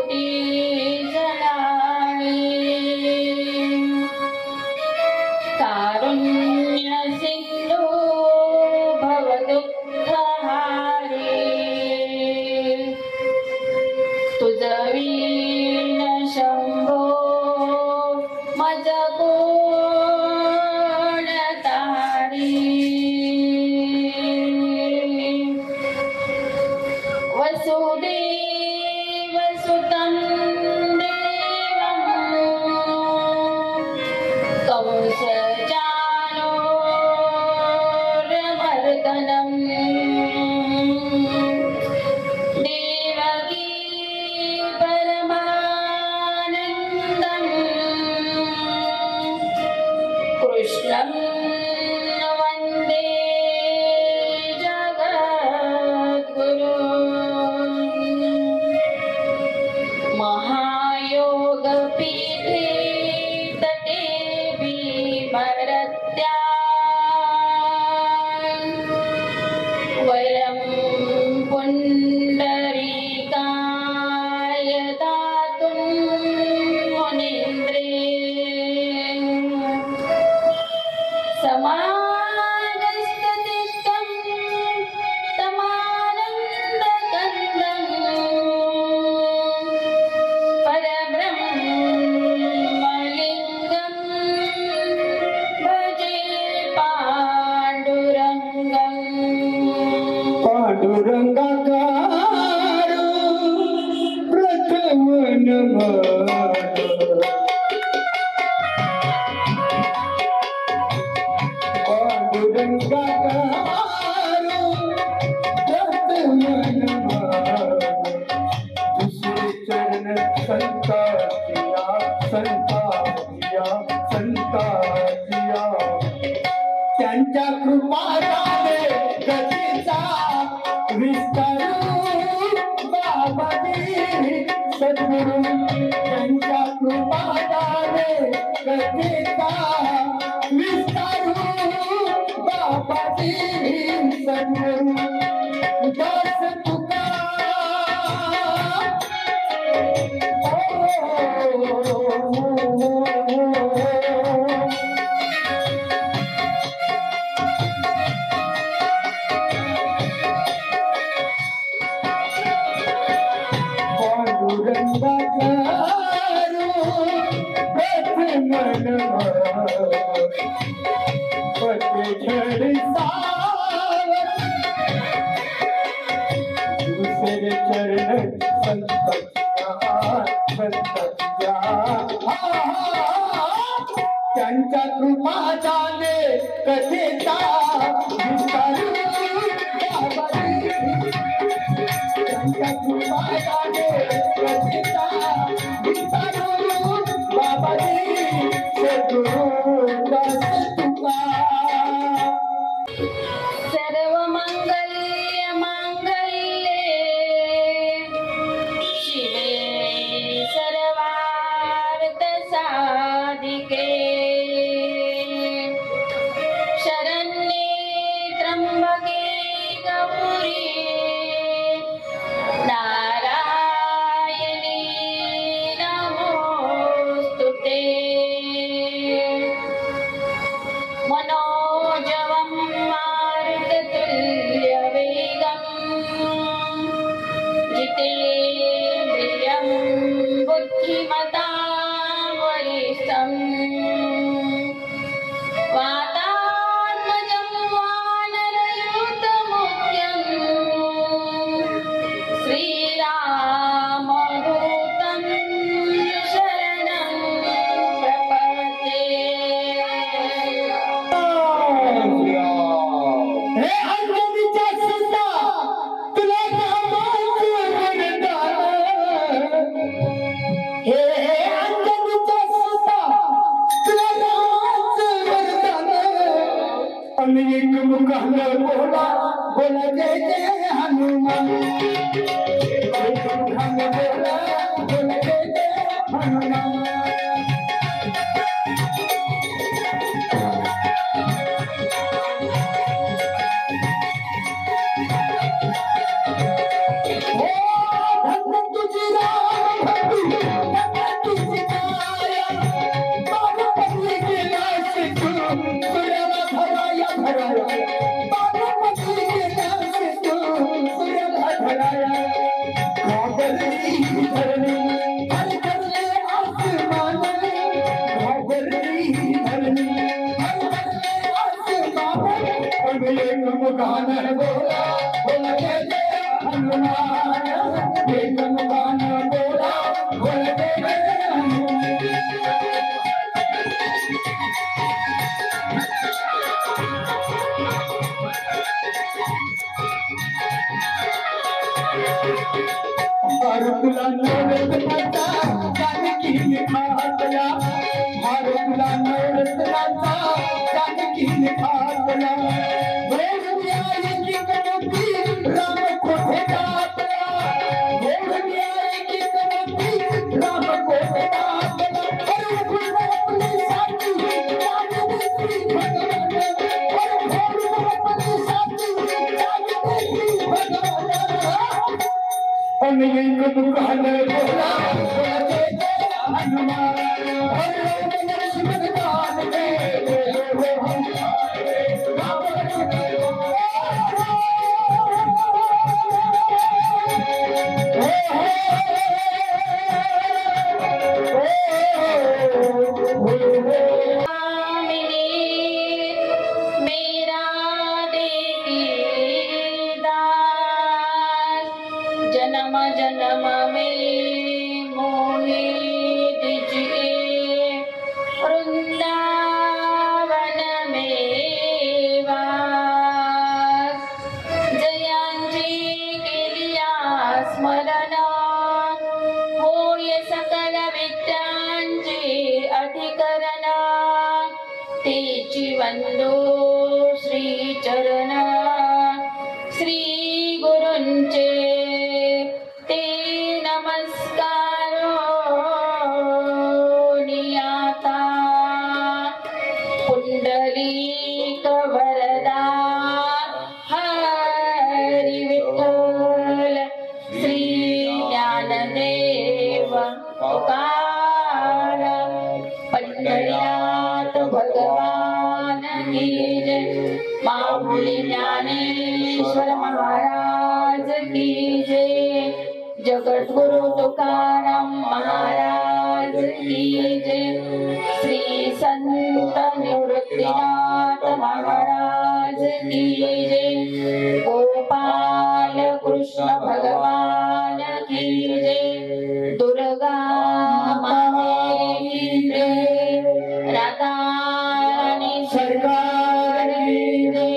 ज्योती जळाली कारुण्य सिंधू भव दुःखहारी तुझ वीण शंभो मज कोण तारी वसुदेव सुतं देवं कंस चाणूरमर्दनं देवकी परमानन्दं कृष्णं वन्दे जगद्गुरुम् महायोगपीठे तटे भीमरत्या वरं पुण्डरीकाय दातुं मुनीन्द्रे समागस्ततिष्ठं तमानन्दकन्दं परब्रह्मलिङ्गं भजे पाण्डुरङ्गम् पांडुरंगाकार प्रथम नमः पांडुरंगाकार प्रथम नमः दुसरे चरण संताजिया संताजिया संताजिया त्यांच्या कृपाने गतीचा विस्तारू बाबाजी सद्गुरु त्यांच्या कृपाने गतीचा विस्तारू बाबाजी सद्गुरु दास तुका पांडुरंगाकारो प्रथम नमः पते झड़ सावर दूसरे चरण संततिया संततिया त्यांच्या कृपाने कथेचा विस्तारू बाबाजी त्यांच्या कृपाने कथेचा विस्तारू बाबाजी सद्गुरु दास तुका सर्व मंगल्य मांगल्ये शिवे सर्वार्थ साधिके शरण्ये त्र्यंबके गौरी नारायणी नमोस्तुते मनोजवं मारुततुल्यवेगं जितेन्द्रियं बुद्धिमतां वरिष्ठं वातात्मजं वानरयूथमुख्यं श्रीरामदूतं शरणं प्रपद्ये हे अंजनीच्या सुद्धा तुला रामाचं वरदान हे अंजनीच्या सुद्धा तुला रामाचं वरदान आणि एक मुखानं बोला बोला जय जय हनुमान एक मुखानं बोला बोला जय जय हनुमान भक्त तुझी राम बरसाया घाबरती धरनी हर करले आसमान घाबरती धरनी हर करले आसमान अब एक मुगान बोला बोला जय जय हनुमान एक मुगान बोला बोला जय जय हनुमान तुला नवरत नाचा जानकी निभातला तुला नवरत नाचा जानकी निभातला गोविंदाई की कमती राम कोठे दातला गोविंदाई की कमती राम कोठे दातला और भूल अपने साथी जानकी भगवान और भूल अपने साथी जानकी भगवान एक मुगान बोला बोला जय जय हनुमान और लक्ष्मण कान में हो हमारे राम लक्ष्मण जन्म जन्म में मोहे दीजिए वृंदावन में वास जयांची केलिया स्मरण होय सकल विद्यांचे अधिकरण तेची वंदो श्री चरण श्री गुरूंचे ते नमस्कारो नियाता पुंडलीक वरदा हरी विठ्ठल श्री ज्ञानदेव तुकाराम पंढरीनाथ भगवान की जय माऊली ज्ञानेश्वर महाराज की जय जगद्गुरु तुकाराम महाराज की जय श्री संत निवृत्तीनाथ महाराज की जय गोपाल कृष्ण भगवान की जय दुर्गा माता की जय राधा रानी सरकार की जय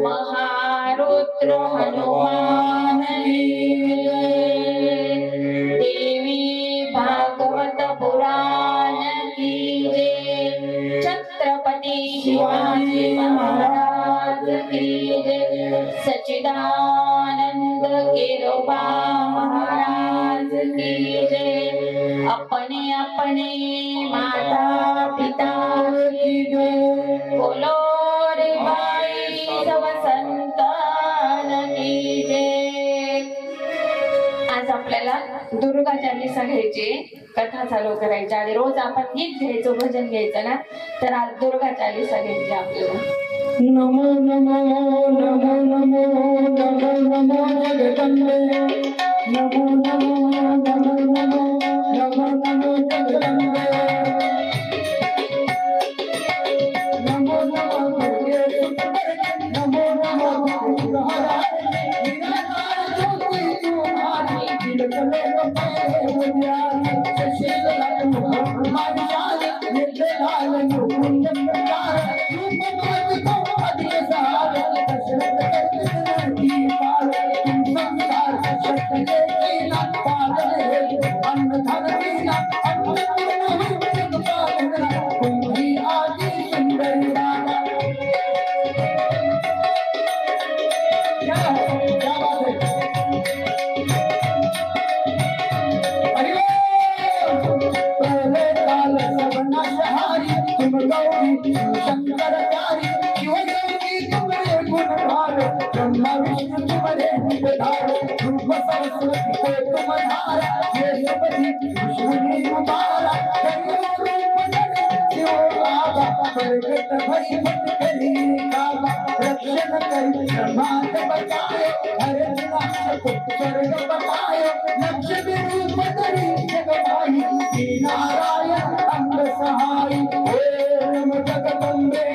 महारुद्र हनुमान की जय देवी भागवत पुराण की जय छत्रपति शिवाजी महाराज की जय सच्चिदानंद केरोबा महाराज की जय अपने अपने माता पिता की जय बोलो रे भाई सब संतान की जय। आज आपल्याला दुर्गा चालीसा घ्यायची कथा चालू करायची आणि रोज आपण गीत घ्यायचं भजन घ्यायचं ना तर आज दुर्गा चालीसा घ्यायची आपल्याला नमो नमो नमो नमो नमो नमो जगदम्बे नमो नमो नमो नमो नमो नमो जगदम्बे नमो नमो दुर्गे नमो नमो दुर्गाहारी निराकार ज्योति तुम्हारी दिलकले मुनियारी सुशील लाल मुहम्मद जान निर्भय लाल मुकुंद प्यार रूप मात को अधिक सहारा दशरथ करते की पार तुम संसार सत्य के कीना पागल है अन्न धन कीना अन्न पूर्ण जग पालन तुम ही आदि सुंदरी राधा क्या बात है पहले काल सबना सहारी तुम गौरी शंकर प्यारी शिव गौरी तुम्हारे गुण भार ब्रह्मा विष्णु तुम्हारे निधार रूप सरस्वती को तुम धारा ये सबरी विष्णु तुम्हारा करियो रूप धरे शिव आगा प्रगट भई भक्त करी कागा रक्षण करी ब्रह्मांड बचाए हरे स्वर्ग बताय लक्ष रूप धरी जगमाई श्री नारायण अंग सहाय ओम जगदम्बे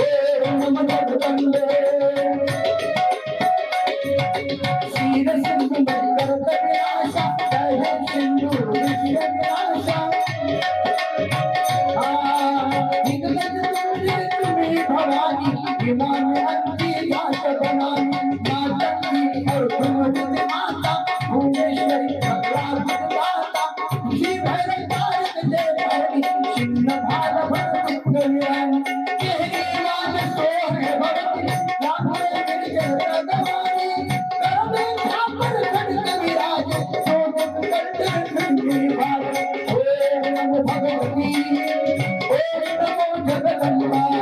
ओम जगदम्बे क्षीर सिंधु करत विनाशा दया सिंधु विनाशा भवानी विमान अंती दास बनानी मातंगी और भगवती माता भुवनेश्वरी भगवान माता श्री भैरव भारत देवनी चिन्ह भाल भक्त कल्याण केहरीवान सोहे भगवती राघवे गिरिजन दवानी करमे छापर खड़ग विराज सोनक कंठ भाग ओम भगवती ओम नमो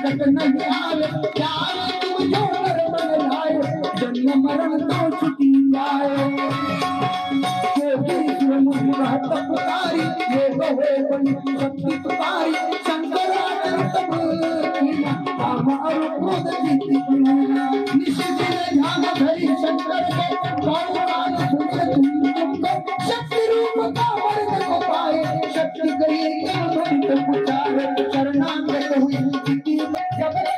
जगदम्बा जन्म मरण तो छुटी जाए पुकारी योग हो शक्ति पुकारी शंकरानंद ध्यान धरी शंकर शक्ति रूप का वर्ग को पाए शक्ति गई शरणागत हुई जगत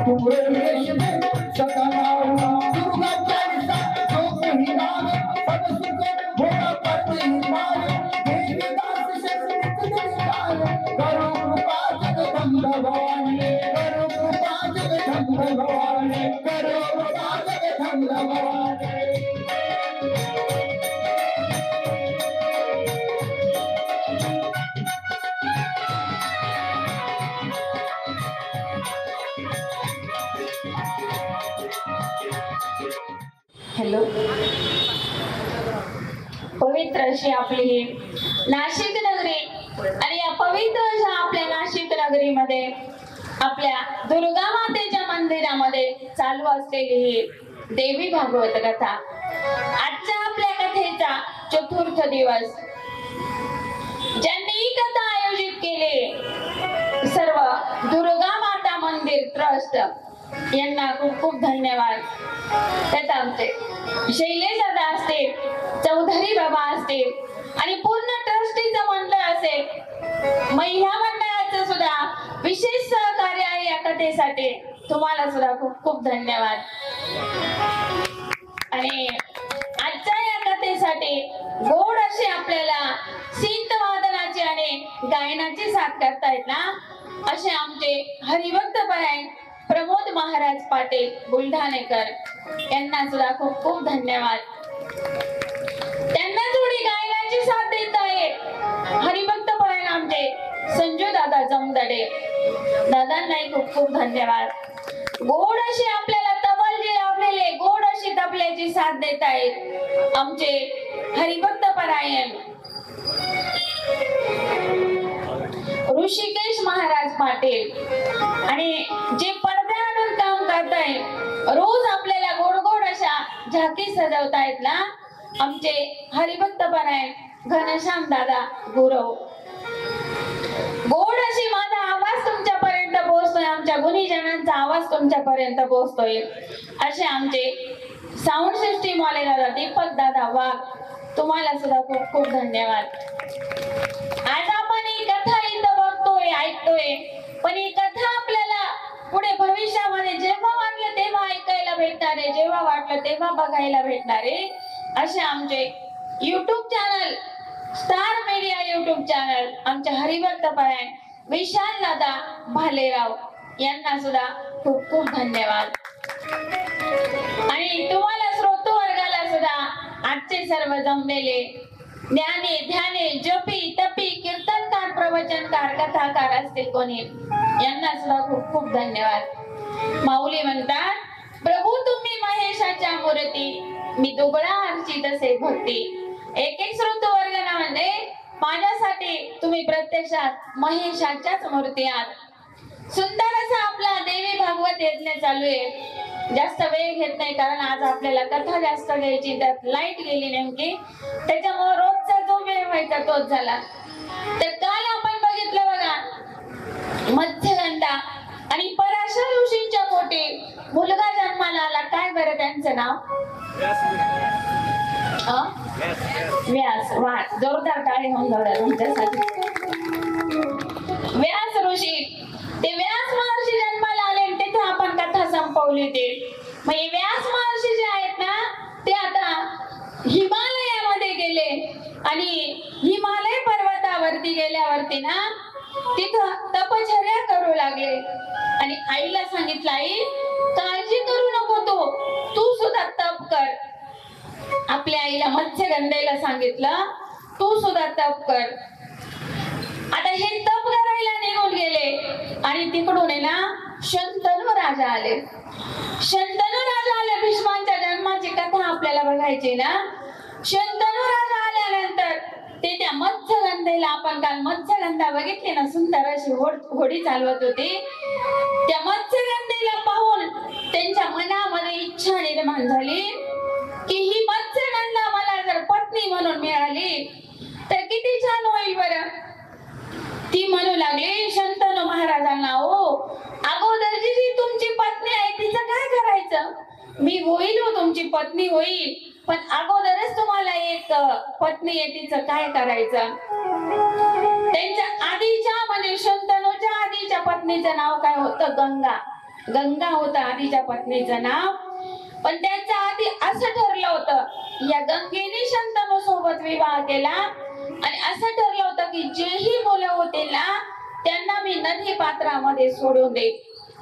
तुम्हारे देश में सदा दुर्गा चालीसा जो कहीं नाम सब सुख भोगा पति मारे देवी दास शक्ति निकाल करो कृपा जगदम्ब भवानी करो कृपा जगदम्ब भवानी करो कृपा जगदम्ब भवानी हॅलो पवित्र अशी आपली ही नाशिक नगरी आणि या पवित्र अशा आपल्या नाशिक नगरीमध्ये आपल्या दुर्गा मातेच्या मंदिरामध्ये चालू असलेली ही देवी भागवत कथा आजच्या आपल्या कथेचा चतुर्थ दिवस ज्यांनी ही कथा आयोजित केली सर्व दुर्गा माता मंदिर ट्रस्ट यांना खूप खूप धन्यवाद त्यात आमचे शैलेश दादा असतील चौधरी बाबा असतील आणि पूर्ण ट्रस्टीचं मंडळ असेल महिला मंडळाचं सुद्धा विशेष सहकार्य आहे या कथेसाठी तुम्हाला सुद्धा खूप खूप धन्यवाद आणि आजच्या या कथेसाठी गोड अशी आपल्याला सिंत वादनाची आणि गायनाची साथ करतायत ना असे आमचे हरिभक्त परायण प्रमोद महाराज पाटील बुलढाणेकर यांना सुद्धा खूप खूप धन्यवाद त्यांना थोडी गायनाची साथ देत आहे हरिभक्त परायण आमचे संजू दादा जमदडे दादांनाही खूप खूप धन्यवाद गोड अशी आपल्याला तबल जे लाभलेले गोड अशी तबल्याची साथ देत आहेत आमचे हरिभक्त परायण ऋषिकेश महाराज पाटील आणि जे पडद्यावर काम करताय रोज आपल्याला गोड गोड अशा झाकी सजवतायत ना आमचे हरिभक्त परायण घनश्याम दादा गुरव गोड अशी माझा आवाज तुमच्यापर्यंत पोहोचतोय आमच्या गुणीजनांचा आवाज तुमच्यापर्यंत पोहोचतोय असे आमचे साऊंड सिस्टीम वाले दादा दीपक दादा वाघ तुम्हाला सुद्धा खूप खूप धन्यवाद आज आपण ही कथा इथं बघतोय ऐकतोय पण ही कथा आपल्याला पुढे भविष्यामध्ये जेव्हा वाटलं तेव्हा ऐकायला भेटणार आहे जेव्हा वाटलं तेव्हा बघायला भेटणार आहे असे आमचे YouTube channel star media YouTube channel आमचे हरिभक्त परायण विशाल दादा भालेराव यांना सुद्धा खूप खूप धन्यवाद आणि तुम्हाला श्रोतू वर्गाला सुद्धा आजचे सर्व जमलेले ज्ञानी ध्याने जपी तपी कीर्तनकार प्रवचनकार कथाकार असतील कोणी यांना सुद्धा खूप खूप धन्यवाद माऊली म्हणतात प्रभू तुम्ही महेशाच्या मूर्ती मी दुबळा आरची तसे भक्ती एक एक श्रोतू वर्गामध्ये माझ्यासाठी तुम्ही प्रत्यक्षात महेशाच्याच मूर्ती आहात। सुंदर असा आपला देवी भागवत यज्ञ चालू आहे। जास्त वेळ घेत नाही कारण आज आपल्याला कथा जास्त घ्यायची, त्यात लाईट गेली नेमकी, त्याच्यामुळे रोजचा जो वेळ व्हायचा तोच झाला। तर काल आपण बघितलं बघा, मत्स्यगंधा आणि पराशर ऋषींच्या पोटी मुलगा जन्माला आला। काय बरं त्यांचं नाव? व्यास। वा, जोरदार टाळी होऊन जाऊ तुमच्यासाठी। व्यास ऋषी, ते व्यास महर्षी जन्माला आले आणि तिथे आपण कथा संपवली होती। मग हे व्यास महर्षी जे आहेत ना, ते आता हिमालयामध्ये गेले आणि हिमालय पर्वतावरती गेल्यावरती ना तिथं तपश्चर्या करू लागले आणि आईला सांगितलं, आई काळजी करू नको, तू सुद्धा तप कर। आपल्या आईला मत्स्यगंधेला सांगितलं, तू सुद्धा तप कर। आता हे तप करायला निघून गेले आणि तिकडून आहे ना शंतनू राजा आले। शंतनू राजा आले, भीष्मांच्या जन्माची कथा आपल्याला बघायची ना। शंतनू राजा आल्यानंतर ते त्या मत्स्यगंधेला, आपण काल मत्स्यगंधा बघितली ना, सुंदर अशी घोडी चालवत होती, त्या मत्स्यगंधेला पाहून त्यांच्या मनामध्ये इच्छा निर्माण झाली की ही मत्स्यगंधा मला जर पत्नी म्हणून मिळाली तर किती छान होईल बरं। ती म्हणू लागली शंतनू महाराजांना, ओ अगोदरची जी तुमची पत्नी आहे तिचं काय करायचं? मी होईल, हो तुमची पत्नी होईल, पण अगोदरच तुम्हाला एक पत्नी आहे तिचं काय करायचं? त्यांच्या आधीच्या म्हणजे शंतनूच्या आधीच्या पत्नीचं नाव काय होतं? गंगा। गंगा होतं आधीच्या पत्नीचं नाव। पण त्यांच्या आधी असं ठरलं होतं, या गंगेने शंतनू सोबत विवाह केला आणि असं ठरलं होतं की जेही मुलं होतील ना त्यांना मी नदी पात्रामध्ये सोडून देईन,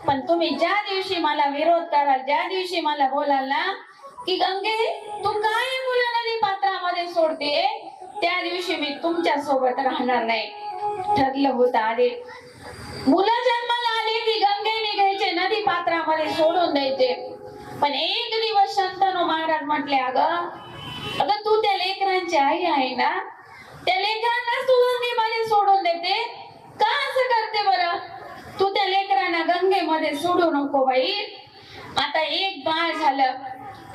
पण तुम्ही ज्या दिवशी मला विरोध कराल, ज्या दिवशी मला बोलाल ना की गंगे तू काय मुलं नदी पात्रामध्ये सोडते, त्या दिवशी मी तुमच्या सोबत राहणार नाही। ठरलं होतं आधी मुलं जन्माला आले की गंगेने घ्यायचे, नदी पात्रामध्ये सोडून द्यायचे। पण एक दिवस शंतनू महाराज म्हटले, अगं तू त्या लेकरांची आई आहे ना, त्या लेकरांना तू गंगेमध्ये सोडून देते का? असं करते बरं? तू त्या लेकरांना गंगेमध्ये सोडू नको बाई। आता एक बाळ झालं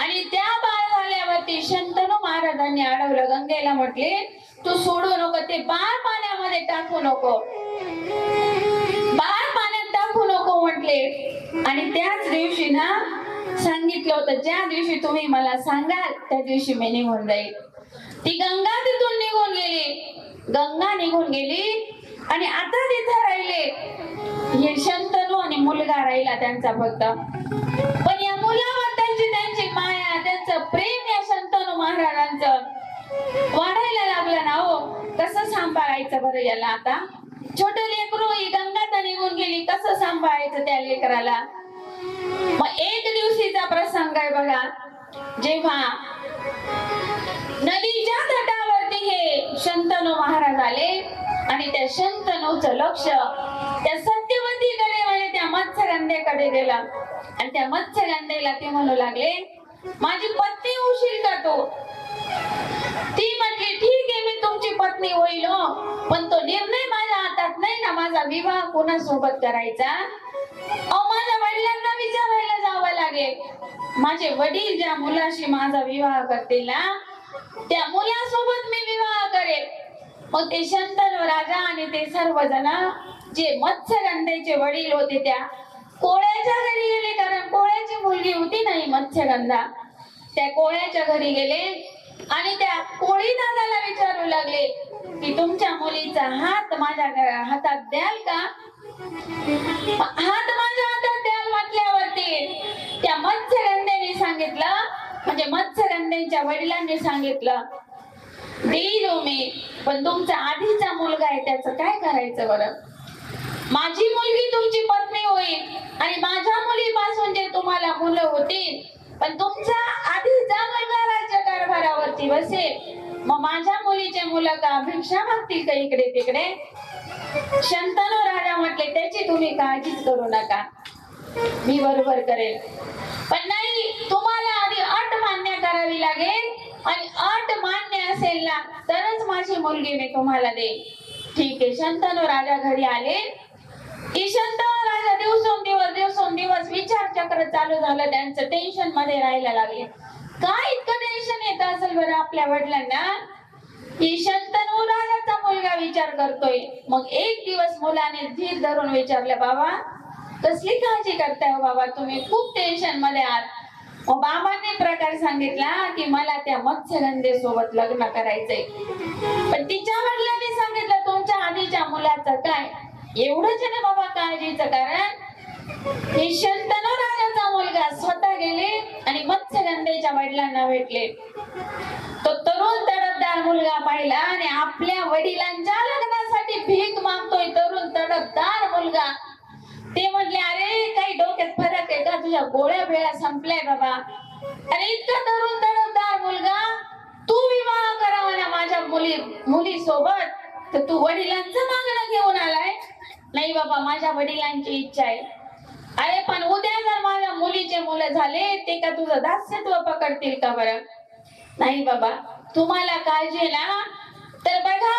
आणि त्या बाळ झाल्यावरती शंतनू महाराजांनी अडवलं, गंगेला म्हटले तू सोडू नको, ते बाळ पाण्यामध्ये टाकू नको, बाळ पाण्यात टाकू नको म्हटले। आणि त्याच दिवशी ना सांगितलं होतं, ज्या दिवशी तुम्ही मला सांगाल त्या दिवशी मी निघून जाईल। ती गंगा तिथून निघून गेली, गंगा निघून गेली आणि आता तिथे राहिले हे शंतनू आणि मुलगा राहिला त्यांचा फक्त। पण या मुलाबद्दलची त्यांची माया, त्यांचं प्रेम या शंतनू महाराजांचं वाढायला लागलं ना। हो कसं सांभाळायचं बरं याला? आता छोटे लेकरू, ही गंगा तर निघून गेली, कसं सांभाळायचं त्या लेकराला? मग एक दिवशीचा प्रसंग आहे बघा, जेव्हा नदीच्या तटावरती हे शंतनू महाराज आले आणि त्या शंतनूचं लक्ष त्या सत्यवतीकडे म्हणजे त्या मत्स्यगंधेकडे गेलं आणि त्या मत्स्यगंधेला ते म्हणू लागले, माझी पत्नी होशील का तू? ती म्हटली, ठीक आहे मी तुमची पत्नी होईल, हो पण तो निर्णय माझ्या हातात नाही ना, माझा विवाह कोणासोबत करायचा? माझ्या वडिलांना विचारायला जावं लागेल, माझे वडील ज्या मुलाशी माझा विवाह करतील ना त्या मुलासोबत मी विवाह करेल। मग ते शंतनू राजा आणि ते सर्वजण जे मत्स्यगंधेचे वडील होते त्या कोळ्याच्या घरी गेले, कारण कोळ्याची मुलगी होती नाही मत्स्यगंधा, त्या कोळ्याच्या घरी गेले आणि त्या कोळी दादाला विचारू लागले की तुमच्या मुलीचा हात माझ्या हातात द्याल का? हात माझ्या हातात द्याल म्हटल्यावरती त्या मत्स्यगंधेने सांगितलं, म्हणजे मत्स्यगंधेच्या वडिलांनी सांगितलं, देईल मी, पण तुमचा आधीचा मुलगा आहे त्याचं काय करायचं बरं? माझी मुलगी तुमची पत्नी होईल आणि माझ्या मुलीपासून जे तुम्हाला मुलं होतील, पण तुमचा आधीचा मुलगा राज्यकारभारावरती बसेल, मग माझ्या मुलीचे मुलं का भिक्षा मागतील का इकडे तिकडे? शंतनू राजा म्हटले, त्याची तुम्ही काळजीच करू नका, मी बरोबर करेल, पण नाही तुम्हाला आधी अट मान्य करावी लागेल आणि अट मान्य असेल ना तरच माझी मुलगी मी तुम्हाला देईन. ठीक आहे. शंतनू राजा घरी आले की शंतनू राजा दिवसेंदिवस विचार चक्र चालू झालं. त्यांचं टेन्शन मध्ये राहायला लागले. काय इतकं टेन्शन येत असेल बरं आपल्या वडिलांना की शंतनू राजाचा मुलगा विचार करतोय. मग एक दिवस मुलाने धीर धरून विचारलं, बाबा कसली काळजी करताय हो बाबा तुम्ही, खूप टेन्शन मध्ये आहात. मग बाबांनी प्रकार सांगितला की मला त्या मत्स्यगंधे सोबत लग्न करायचंय. पण तिच्या वडिलांनी सांगितलं तुमच्या आधीच्या मुलाचं काय. एवढंच ना बाबा काळजीचं कारण. हे शंतनू राजाचा मुलगा स्वतः गेले आणि मत्स्यगंधेच्या वडिलांना भेटले. तो तरुण तडफदार मुलगा पाहिला आणि आपल्या वडिलांच्या लग्नासाठी भीक मागतोय तरुण तडफदार मुलगा. ते म्हटले, अरे काही डोक्यात फरक आहे का, तुझ्या गोळ्या भेळ्या संपलाय बाबा. अरे इतका तरुण तडफदार मुलगा, तू विवाह करावा ना माझ्या मुली सोबत, तर तू वडिलांचं मागणं घेऊन आलाय. नाही बाबा माझ्या वडिलांची इच्छा आहे. अरे पण उद्या जर माझ्या मुलीचे मुलं झाले ते का तुझं दास्यत्व पकडतील का बरं. नाही बाबा तुम्हाला काळजी ना तर बघा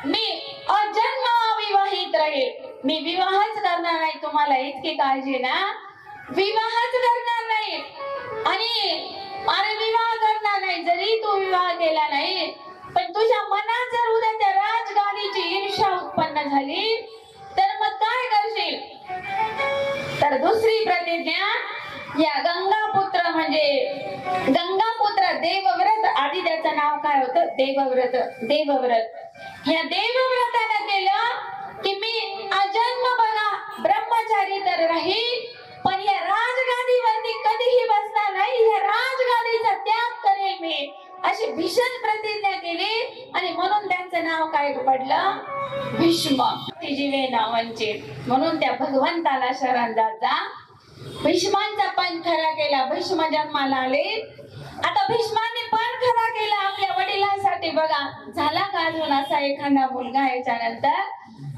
मी अजन्म अविवाहित राहील. मी विवाहच करणार नाही. तुम्हाला इतकी काळजी ना, विवाहच करणार नाही. आणि अरे विवाह करणार नाही, जरी तू विवाह केला नाही पण तुझ्या मनात जर उद्या त्या राजगादीची ईर्ष्या उत्पन्न झाली तर मग काय करशील. तर दुसरी प्रतिज्ञा, या गंगापुत्र म्हणजे गंगापुत्र देवव्रत, आधी त्याचं नाव काय होतं देवव्रत. या देवव्रताने केलं की मी अजन्म बघा ब्रह्मचारी तर राहील पण या राजगादीवरती कधीही बसणार नाही. या राजगादीचा त्याग करेल मी, अशी भीषण प्रतिज्ञा केली. आणि म्हणून त्यांचं नाव काय पडलं, भीष्म. जीवे नावांचे. म्हणून त्या भगवंताला शरण जात जा. भीष्मांचा पण खरा केला. भीष्म जन्माला आले. आता भीष्मांनी पण खरा केला आपल्या वडिलांसाठी. बघा झाला का अजून असा एखादा मुलगा याच्यानंतर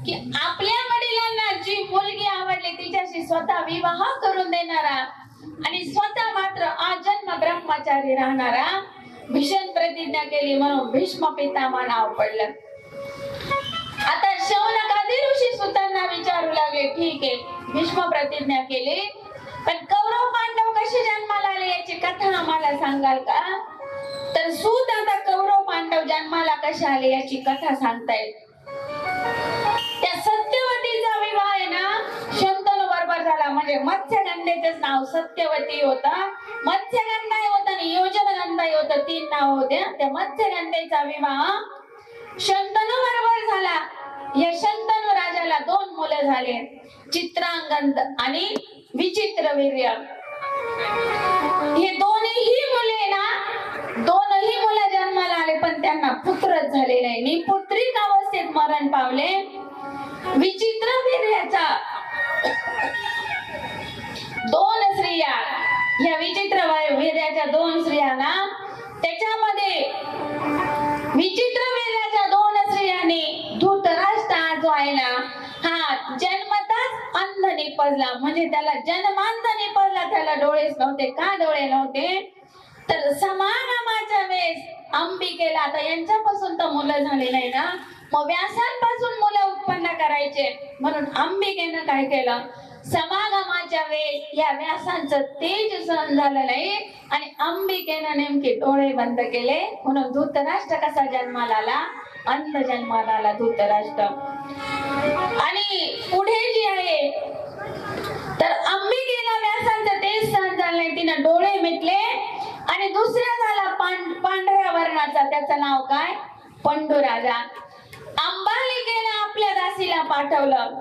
की आपल्या वडिलांना जी मुलगी आवडली तिच्याशी स्वतः विवाह करून देणारा आणि स्वतः मात्र आजन्म ब्रह्मचारी राहणारा. भीषण प्रतिज्ञा केली म्हणून भीष्म पितामह नाव पडलं. आता शौनकादी ऋषी सुतांना विचारू लागले, ठीक आहे भीष्म प्रतिज्ञा केली पण कौरव पांडव कसे जन्माला आले याची कथा आम्हाला सांगाल का. तर सूत आता कौरव पांडव जन्माला कसे आले याची कथा सांगतायत. त्या सत्यवतीचा विवाह आहे ना शंतनू बरोबर झाला. म्हणजे मत्स्यगंधेच नाव सत्यवती होता, मत्स्यगंधा होता आणि योजनगंधा होतं, 3 नाव होते. त्या मत्स्यगंधेचा विवाह शंतनू बरोबर झाला. या शंतनू राजाला 2 मुलं झाले, चित्रांगद आणि विचित्रवीर्य. हे दोन्ही मुलं जन्माला आले पण त्यांना पुत्रच झाले नाही. निपुत्रिक अवस्थेत मरण पावले. विचित्रवीर्याचा 2 स्त्रिया, या विचित्रवीर्याच्या 2 स्त्रियांना, त्याच्यामध्ये विचित्रवीर्याच्या 2 स्त्रियांनी धृतराष्ट्र जो आहे ना हा जन्मताच अंध निपजला. म्हणजे त्याला जन्मांत निपजला. त्याला डोळेच नव्हते. का डोळे नव्हते तर समागमाच्या वेळेस अंबिकेला, आता यांच्यापासून तर मुलं झाले नाही ना, मग व्यासांपासून मुलं उत्पन्न करायचे म्हणून अंबिकेनं काय केलं, समागमाच्या वेळेस या व्यासांचं तेज सहन झालं नाही आणि अंबिकेनं नेमके डोळे बंद केले. म्हणून धृतराष्ट्र कसा जन्माला आला, अंध जन्माला आला धृतराष्ट्र. आणि पुढे जी आहे तर अंबिकेला व्यासांचं तेज सहन झालं नाही, तिनं डोळे मिटले. आणि दुसरा झाला पांढऱ्या वर्णाचा, त्याचं नाव काय, पंडुराजा. अंबालिकेला आपल्या दासीला पाठवलं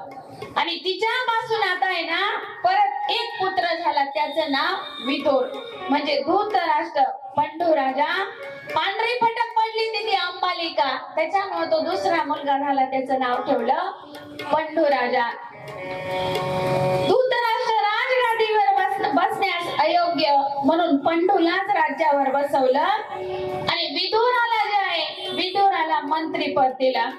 आणि तिच्यापासून आता आहे ना परत एक पुत्र झाला, त्याचं नाव विदुर. म्हणजे धृतराष्ट्र, पंडुराजा, पांढरी फटक पडली ती अंबालिका, त्याच्यामुळे तो दुसरा मुलगा झाला, त्याचं नाव ठेवलं पंडुराजा. धृतराष्ट्र राजगादीवर बसण्यास अयोग्य म्हणून पंडूलाच राज्यावर बसवलं आणि विदुराला जे आहे विदुराला मंत्रीपद दिलं.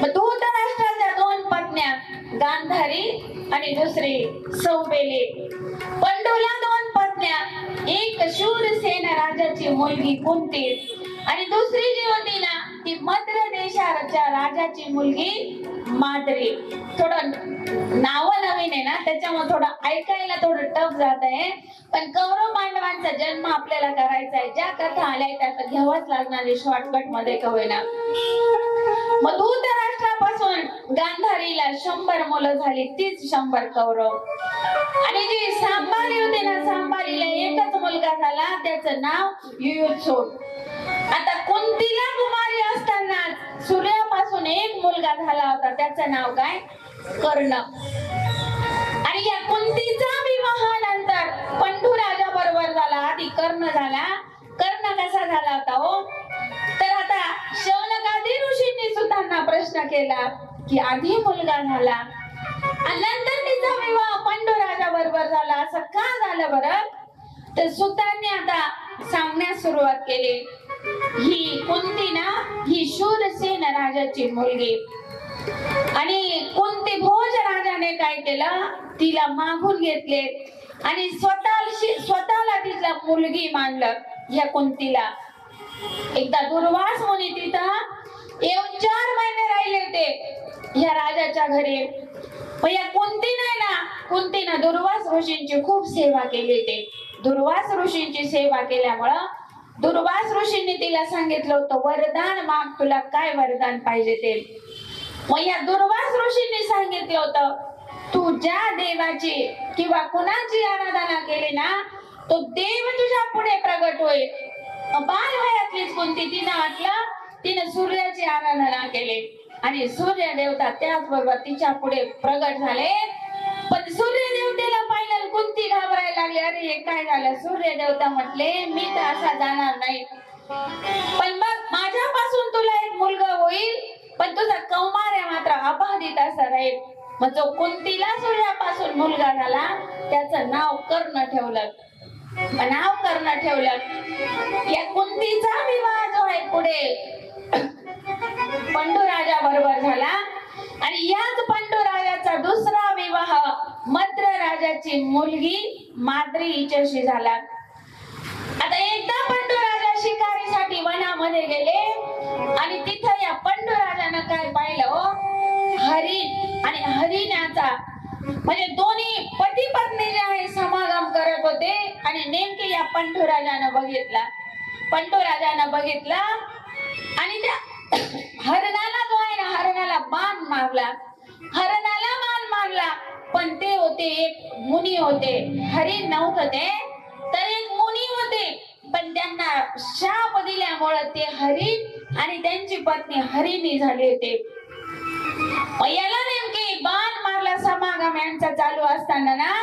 धृतराष्ट्राच्या 2 पत्न्या, गांधारी आणि दुसरी सौबेली. पंडूला 2 पत्न्या, एक शूरसेन राजाची मुलगी कुंती आणि दुसरी जी होती ना ती मद्र देशाच्या राजाची मुलगी माद्री. थोडं नाव नवीन आहे ना त्याच्यामुळे थोडं ऐकायला थोडं टफ जात आहे, पण कौरव पांडवांचा जन्म आपल्याला करायचा आहे. ज्या कथा आल्या त्या घ्यावाच लागणार आहे शॉर्टकट मध्ये का होईना. मग धृतराष्ट्रापासून गांधारीला 100 मुलं झाली, तीच 100 कौरव. आणि जी सांबारी होती ना सांबारीला एकच मुलगा झाला, त्याचं नाव युयुत्सुड. आता कुंतीला कुमारी असताना सूर्यापासून एक मुलगा झाला होता, त्याचं नाव काय? कर्ण. आणि या कुंतीचा विवाहानंतर पंडू राजा बरोबर झाला, आधी कर्ण झाला. कर्ण कसा झाला होता हो? तर आता शौनकादी ऋषींनी सुद्धा प्रश्न केला की आधी मुलगा झाला आणि नंतर तिचा विवाह पंडू राजा बरोबर झाला, असं का झालं बरं? तर सुतांनी आता सांगण्यास सुरुवात केली. ही कुंती ना ही शूरसेन राजाची मुलगी. आणि कुंती भोज राजाने काय केलं, तिला मागून घेतले आणि स्वतःला तिला मुलगी मानलं या कुंतीला. एकदा दुर्वास मुनी तिथं येऊन 4 महिने राहिले होते या राजाच्या घरी. मग या कुंतीने ना कुंतीनं दुर्वास ऋषींची खूप सेवा केली होती. दुर्वास ऋषींची सेवा केल्यामुळं दुर्वास ऋषींनी तिला सांगितलं होतं वरदान माग, तुला काय वरदान पाहिजे ते. मग या दुर्वास ऋषींनी सांगितलं होतं तू ज्या देवाची किंवा कुणाची आराधना केली ना तो देव तुझ्या पुढे प्रगट होईल. बाल वयातलीच कुंती तिनं वाटलं तिने सूर्याची आराधना केली आणि सूर्य देवता त्याचबरोबर तिच्या पुढे प्रगट झाले. पण सूर्य देवतेला पाहिलं कुंती घाबरायला लागली. अरे हे काय झालं? सूर्य देवता म्हटले मी तर असा जाणार नाही, पण मग माझ्यापासून तुला एक मुलगा होईल, पण तुझा कौमार आहे मात्र अबाधित असं राहील. मग जो कुंतीला सूर्यापासून मुलगा झाला त्याचं नाव कर्ण ठेवलं. नाव कर्ण ठेवलं. या कुंतीचा विवाह जो आहे पुढे पंडू राजा बरोबर झाला आणि याच पंडू राजाचा दुसरा विवाह मद्र राजाची मुलगी माद्री हिच्याशी झाला. आता एकदा पंडू राजा शिकारीसाठी वनामध्ये गेले आणि तिथं या पंडू राजानं काय पाहिलं हो? हरिण आणि हरिणाचा म्हणजे दोन्ही पती पत्नी जे आहे समागम करत होते आणि नेमके या पंडू राजानं बघितला. पंडू राजानं बघितला आणि त्या हरणाला जो आहे ना हरणाला बाण मारला. हरणाला बाण मारला पण ते होते एक मुनी होते, हरिण नव्हतं ते, तर एक मुनी होते. पण त्यांना शाप दिल्यामुळे ते हरिण आणि त्यांची पत्नी हरिणी झाली होते. याला नेमके बाण मारला समागम यांचा चालू असताना ना,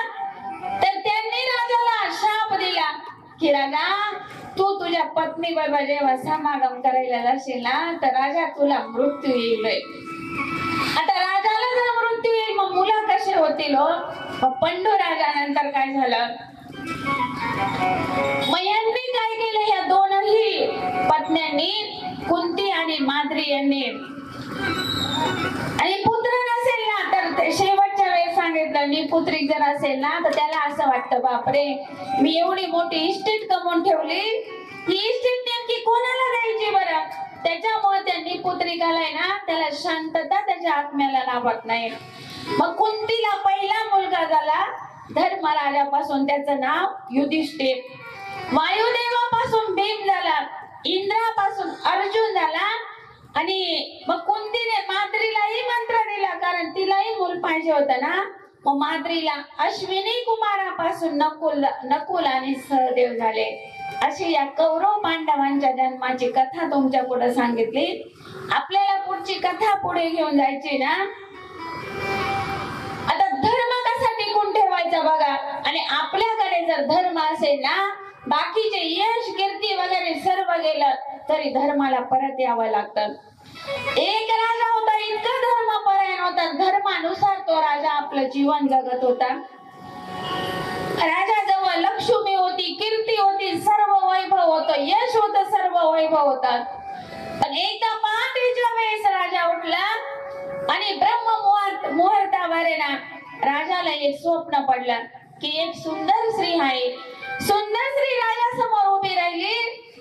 तर त्यांनी राजाला शाप दिला की राजा तू तुझ्या पत्नी बरोबर जेव्हा समागम करायला जाशील ना तर राजा तुला मृत्यू येईल. आता राजाला जर मृत्यू येईल मग मुलं कसे होतील हो? पंडू राजानंतर काय झालं? मग यांनी काय केलं? ह्या दोनही पत्न्यांनी कुंती आणि माद्री यांनी आणि पुत्र नसेल ना तर ते शेवटच्या वेळेस सांगितलं निपुत्रिक जर असेल ना तर त्याला असं वाटतं बापरे मी एवढी मोठी इस्टेट कमवून ठेवली, ही इस्टेट नेमकी कोणाला द्यायची बरं? त्याच्यामुळे त्या निपुत्रिकाला आहे ना त्याला शांतता त्याच्या आत्म्याला लाभत नाही. मग कुंतीला पहिला मुलगा झाला धर्मराजापासून, त्याचं नाव युधिष्ठिर. वायुदेवापासून भीम झाला, इंद्रापासून अर्जुन झाला आणि मग कुंतीने माद्रीलाही मंत्र दिला कारण तिलाही मूल पाहिजे होतं ना. मग माद्रीला अश्विनी कुमारापासून नकुल आणि सहदेव झाले. अशी या कौरव पांडवांच्या जन्माची कथा तुमच्या पुढे सांगितली. आपल्याला पुढची कथा पुढे घेऊन जायची ना. आता धर्म कसा टिकून ठेवायचा बघा. आणि आपल्याकडे जर धर्म असेल ना बाकीचे यश कीर्ती वगैरे सर्व गेलं तरी धर्माला परत यावं लागतं. एक राजा होता इतका धर्मपरायण होता, धर्मानुसार तो राजा आपलं जीवन जगत होता. राजाजवळ लक्ष्मी होती, कीर्ती होती, सर्व वैभव होतं, यश होतं, सर्व वैभव होतं. पण एकदा पहाटेच्या वेळेस राजा उठला आणि ब्रह्म मुहूर्तावर ना राजाला एक स्वप्न पडलं की एक सुंदर स्त्री आहे. सुंदर स्त्री राजासमोर उभी राहिली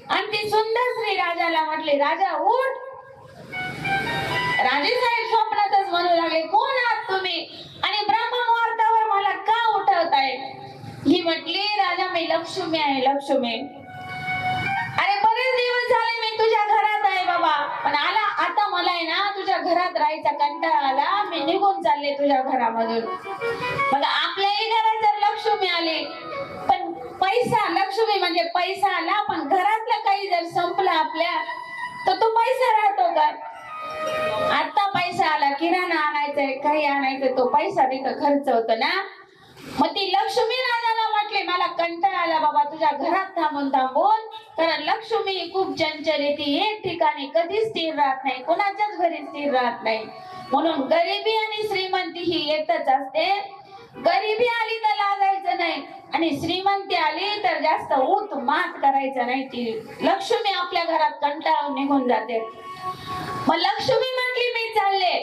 आणि ती सुंदर स्त्री राजाला म्हटली, राजा उठ. राजे साहेब स्वप्नातच म्हणू लागले, कोण आहात तुम्ही आणि ब्रह्ममुहूर्तावर मला का उठवताय? ही म्हटली, राजा मी लक्ष्मी आहे, लक्ष्मी. अरे बरेच दिवस झाले मी तुझ्या घरात आहे बाबा, पण आता मला आहे ना तुझ्या घरात राहायचा कंटाळा आला, मी निघून चालले तुझ्या घरामधून. बघा आपल्याही घरात जर लक्ष्मी आली, पण पैसा, लक्ष्मी म्हणजे पैसा आला, पण घरातलं काही जर संपलं आपल्या, तर तो पैसा राहतो का? आता पैसा आला, किराणा आणायचंय, काही आणायचं, तो पैसा तिथं खर्च होतो ना. मग ती लक्ष्मी राजाला म्हटली, मला कंटाळा आला बाबा तुझ्या घरात थांबून थांबून, कारण लक्ष्मी खूप चंचल आहे, ती एक ठिकाणी कधीच स्थिर राहत नाही, कोणाच्याच घरी स्थिर राहत नाही. म्हणून गरिबी आणि श्रीमंती ही येतच असते. गरिबी आली तर लाजायचं नाही आणि श्रीमंती आली तर जास्त उत मात करायचं नाही. ती लक्ष्मी आपल्या घरात कंटाळून निघून जाते. मग लक्ष्मी म्हटली मी चालले.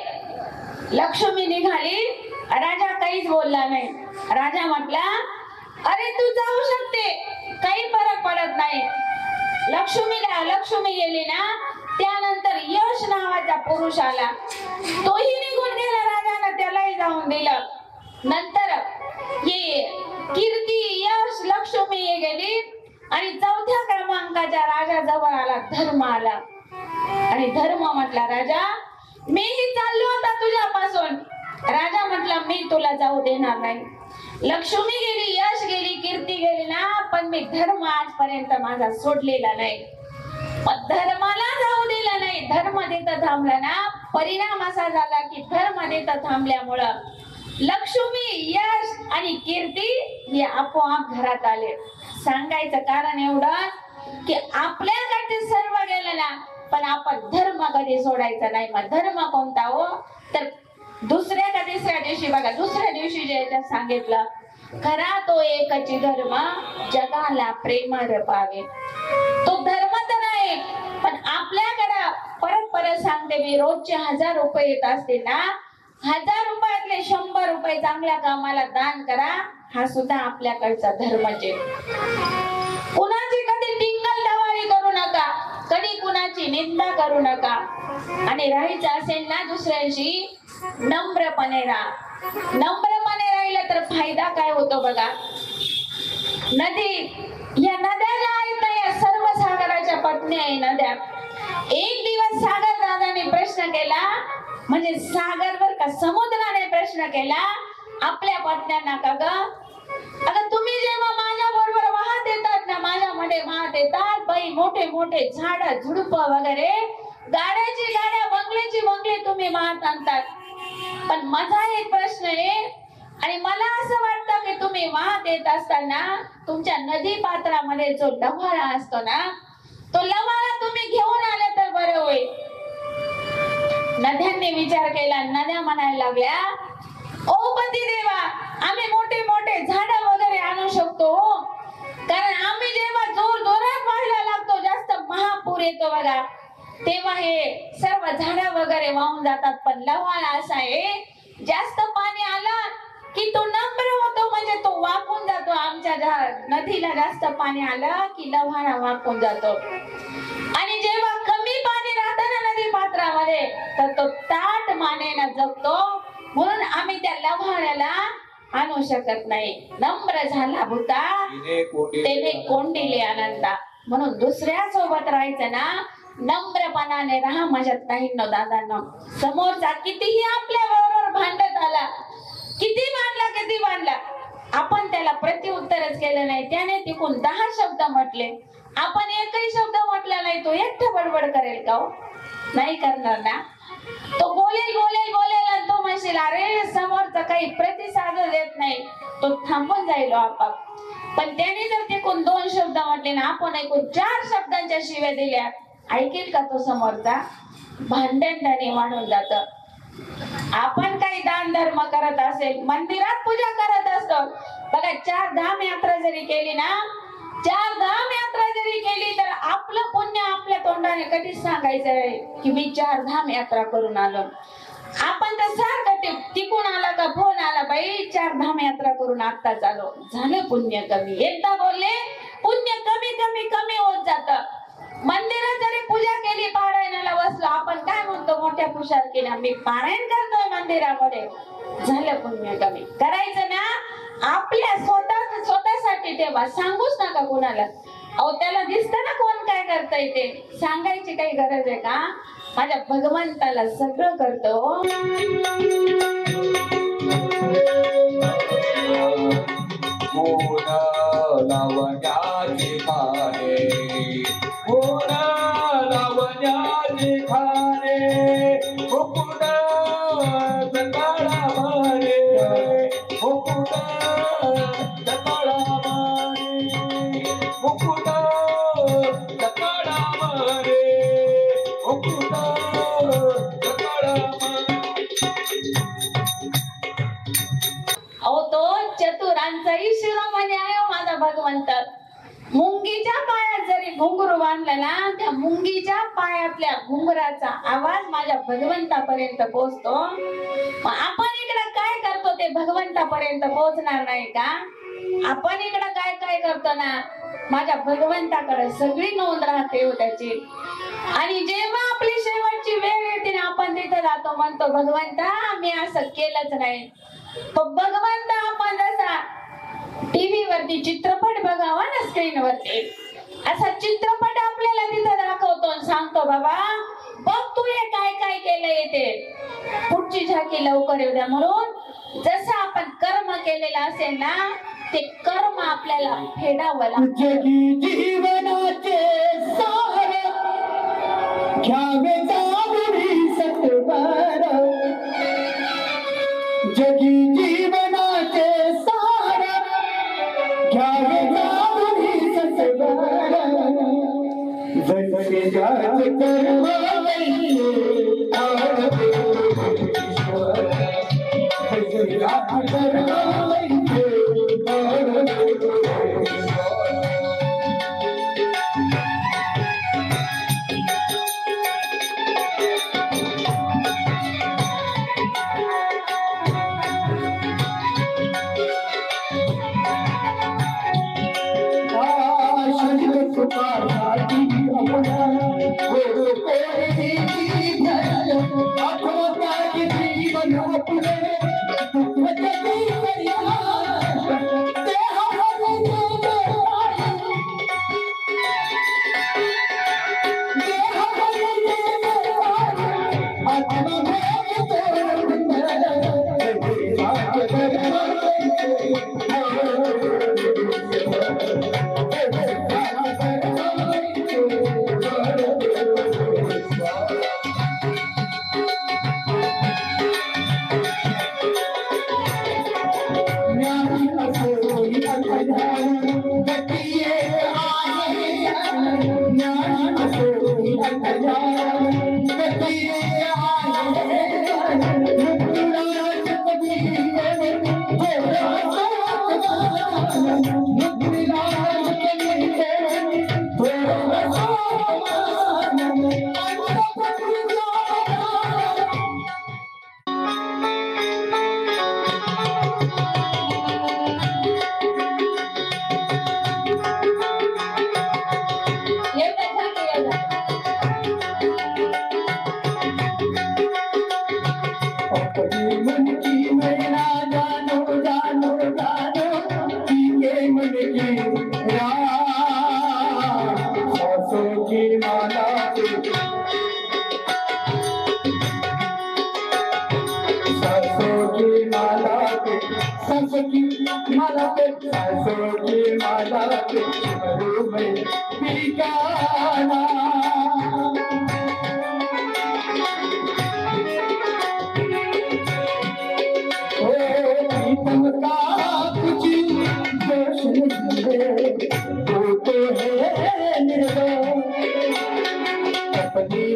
लक्ष्मी निघाली, राजा काहीच बोलला नाही. राजा म्हटला, अरे तू जाऊ शकते, काही फरक पडत नाही. लक्ष्मी गेली ना, त्यानंतर यश नावाचा पुरुष आला, तोही निघून गेला. राजाने त्यालाही जाऊन दिलं. नंतर ये कीर्ती, यश, लक्ष्मी गेली आणि चौथ्या क्रमांकाच्या राजाजवळ आला धर्म आला. आणि धर्म म्हटला, राजा मीही चाललो आता तुझ्यापासून. राजा म्हटला, मी तुला जाऊ देणार नाही. लक्ष्मी गेली, यश गेली, कीर्ती गेली ना, पण मी धर्म आजपर्यंत माझा सोडलेला नाही. पण धर्माला जाऊ दिला नाही. धर्म तिथं थांबला ना, परिणाम असा झाला की धर्म तिथं थांबल्यामुळं लक्ष्मी, यश आणि कीर्ती हे आपोआप घरात आले. सांगायचं कारण एवढं की आपल्याकडे सर्व गेलं ना, पण आपण धर्म कधी सोडायचा नाही. मग धर्म कोणता हो, तर दुसऱ्या का तिसऱ्या दिवशी बघा, दुसऱ्या दिवशी जे याच्यात सांगितलं, खरा तो एकची धर्म जगाला प्रेम पावे. तो धर्म तर आहे, पण आपल्याकडं परत परत सांगते मी, रोजचे 1000 रुपये येत असते ना, 1000 रुपयातले 100 रुपये चांगल्या कामाला दान करा. हा सुद्धा आपल्याकडचा धर्मच आहे. कुणाची कधी टिंगल टवाळी करू नका, कधी कुणाची निंदा करू नका. आणि राहायचं असेल ना दुसऱ्याशी, नम्रपणे राहा. नम्रपणे राहिलं तर फायदा काय होतो बघा. नदी, या नद्या ज्या आहेत ना, या सर्व सागराच्या पत्नी आहे नद्या. एक दिवस सागर दादाने प्रश्न केला, म्हणजे सागरवर का समुद्राने प्रश्न केला आपल्या पत्न्यांना, का ग अगं तुम्ही जेव्हा माझ्या बरोबर वाहत येतात ना, माझ्यामध्ये वाहत येतात, बाई मोठे मोठे झाड झुडप वगैरे, गाड्याची गाड्या, बंगल्याची बंगले तुम्ही वाहत आणतात, पण माझा एक प्रश्न आहे आणि मला असं वाटतं की तुम्ही वाहत येत असताना तुमच्या नदी पात्रामध्ये जो लव्हाळा असतो ना, तो लव्हाळा तुम्ही घेऊन आले तर बरं होईल. नद्यांनी विचार केला. नद्या म्हणायला लागल्या, ओ पती देवा, आम्ही मोठे मोठे झाड वगैरे आणू शकतो, कारण आम्ही जेव्हा जोर जोरात वाहायला लागतो, जास्त महापूर येतो बघा, तेव्हा हे सर्व झाड वगैरे वाहून जातात. पण लव्हाळा असा आहे, जास्त पाणी आलं की तो नम्र होतो, म्हणजे तो वाकून जातो. आमच्या नदीला जास्त पाणी आलं की लव्हाळा वाकून जातो. आणि जेव्हा कमी पाणी राहतं ना नदी पात्रामध्ये, तर तो ताट मानेनं जगतो. म्हणून आम्ही त्या लव्हाळ्याला आणू शकत नाही. नम्र झाला भूता, तेने कोंडिले आनंदा. म्हणून दुसऱ्या सोबत राहायचं ना, नम्रपणाने राहा माझ्या ताईंनो, दादांनो. समोरचा कितीही आपल्या बरोबर भांडत आला, किती भांडला, आपण त्याला प्रत्युत्तरच केलं नाही, त्याने तिकून 10 शब्द म्हटले, आपण एकही शब्द म्हटला नाही, तो एकटा बडबड करेल का हो? नाही करणार ना. तो बोलेल आणि तो म्हणशील अरे समोरचा काही प्रतिसाद देत नाही, तो थांबून जाईल आपाप. पण त्याने जर तिकून 2 शब्द म्हटले ना, आपण ऐकून 4 शब्दांच्या शिव्या दिल्या, ऐकेल का तो समोरचा? भांडण वाढून जात. आपण काही दान धर्म करत असेल, मंदिरात पूजा करत असतो बघा, 4 धाम यात्रा जरी केली ना, 4 धाम यात्रा जरी केली, तर आपलं पुण्य आपल्या तोंडाने कधीच सांगायचं आहे की मी 4 धाम यात्रा करून आलो. आपण तर सारखं तिकून आला का फोन आला, बाई 4 धाम यात्रा करून आत्ताच आलो, झालं पुण्य कमी. एकदा बोलले पुण्य कमी कमी कमी होत जात. मंदिरात जरी पूजा केली, पारायणाला बसलो, आपण काय म्हणतो मोठ्या पुशारकीने, मी पारायण करतोय मंदिरामध्ये, झालं पुण्य कमी. करायचं ना आपल्या स्वतःसाठी ठेवा, सांगूच नका कुणाला. अहो त्याला दिसत ना कोण काय करतय ते, सांगायची काही गरज आहे का? माझ्या भगवंताला सगळं करतो. लावण्याचे खाणे, लावण्याचे खाणे, मुकुट जगाला मारे, मुकुट जगाला मारे, मुकुट जगाला मारे, मुकुट जगाला मारे. अहो तो चतुरांचाही शिरोमणी आहे हो माझा भगवंत. मुंगीच्या पायात जरी घुंगरू बांधलं ना, त्या मुंगीच्या पायातल्या घुंगराचा आवाज माझ्या भगवंतापर्यंत पोहोचतो. आपण इकडं काय करतो ते भगवंतापर्यंत पोहोचणार नाही का? आपण इकडं काय काय करतो ना, माझ्या भगवंताकडे सगळी नोंद राहते हो त्याची. आणि जेव्हा आपली शेवटची वेळ येते ना, आपण तिथे जातो, म्हणतो भगवंता मी असं केलंच नाही. भगवंत आपण जसा टीव्ही वरती चित्रपट बघावा ना, स्क्रीन वरती असा चित्रपट आपल्याला तिथे दाखवतो आणि सांगतो बाबा बघ तू हे काय काय केलंय ते, पुढची झाकी लवकर येऊ द्या. म्हणून जसं आपण कर्म केलेलं असेल ना, ते कर्म आपल्याला फेडावं लागतं. जीवनाचे सारे घ्यावे जाऊरी सत्वर, जगी जीवनाचे सारे घ्यावे जाऊरी सत्वर, जैसे जात कर्म जैसे जात कर्म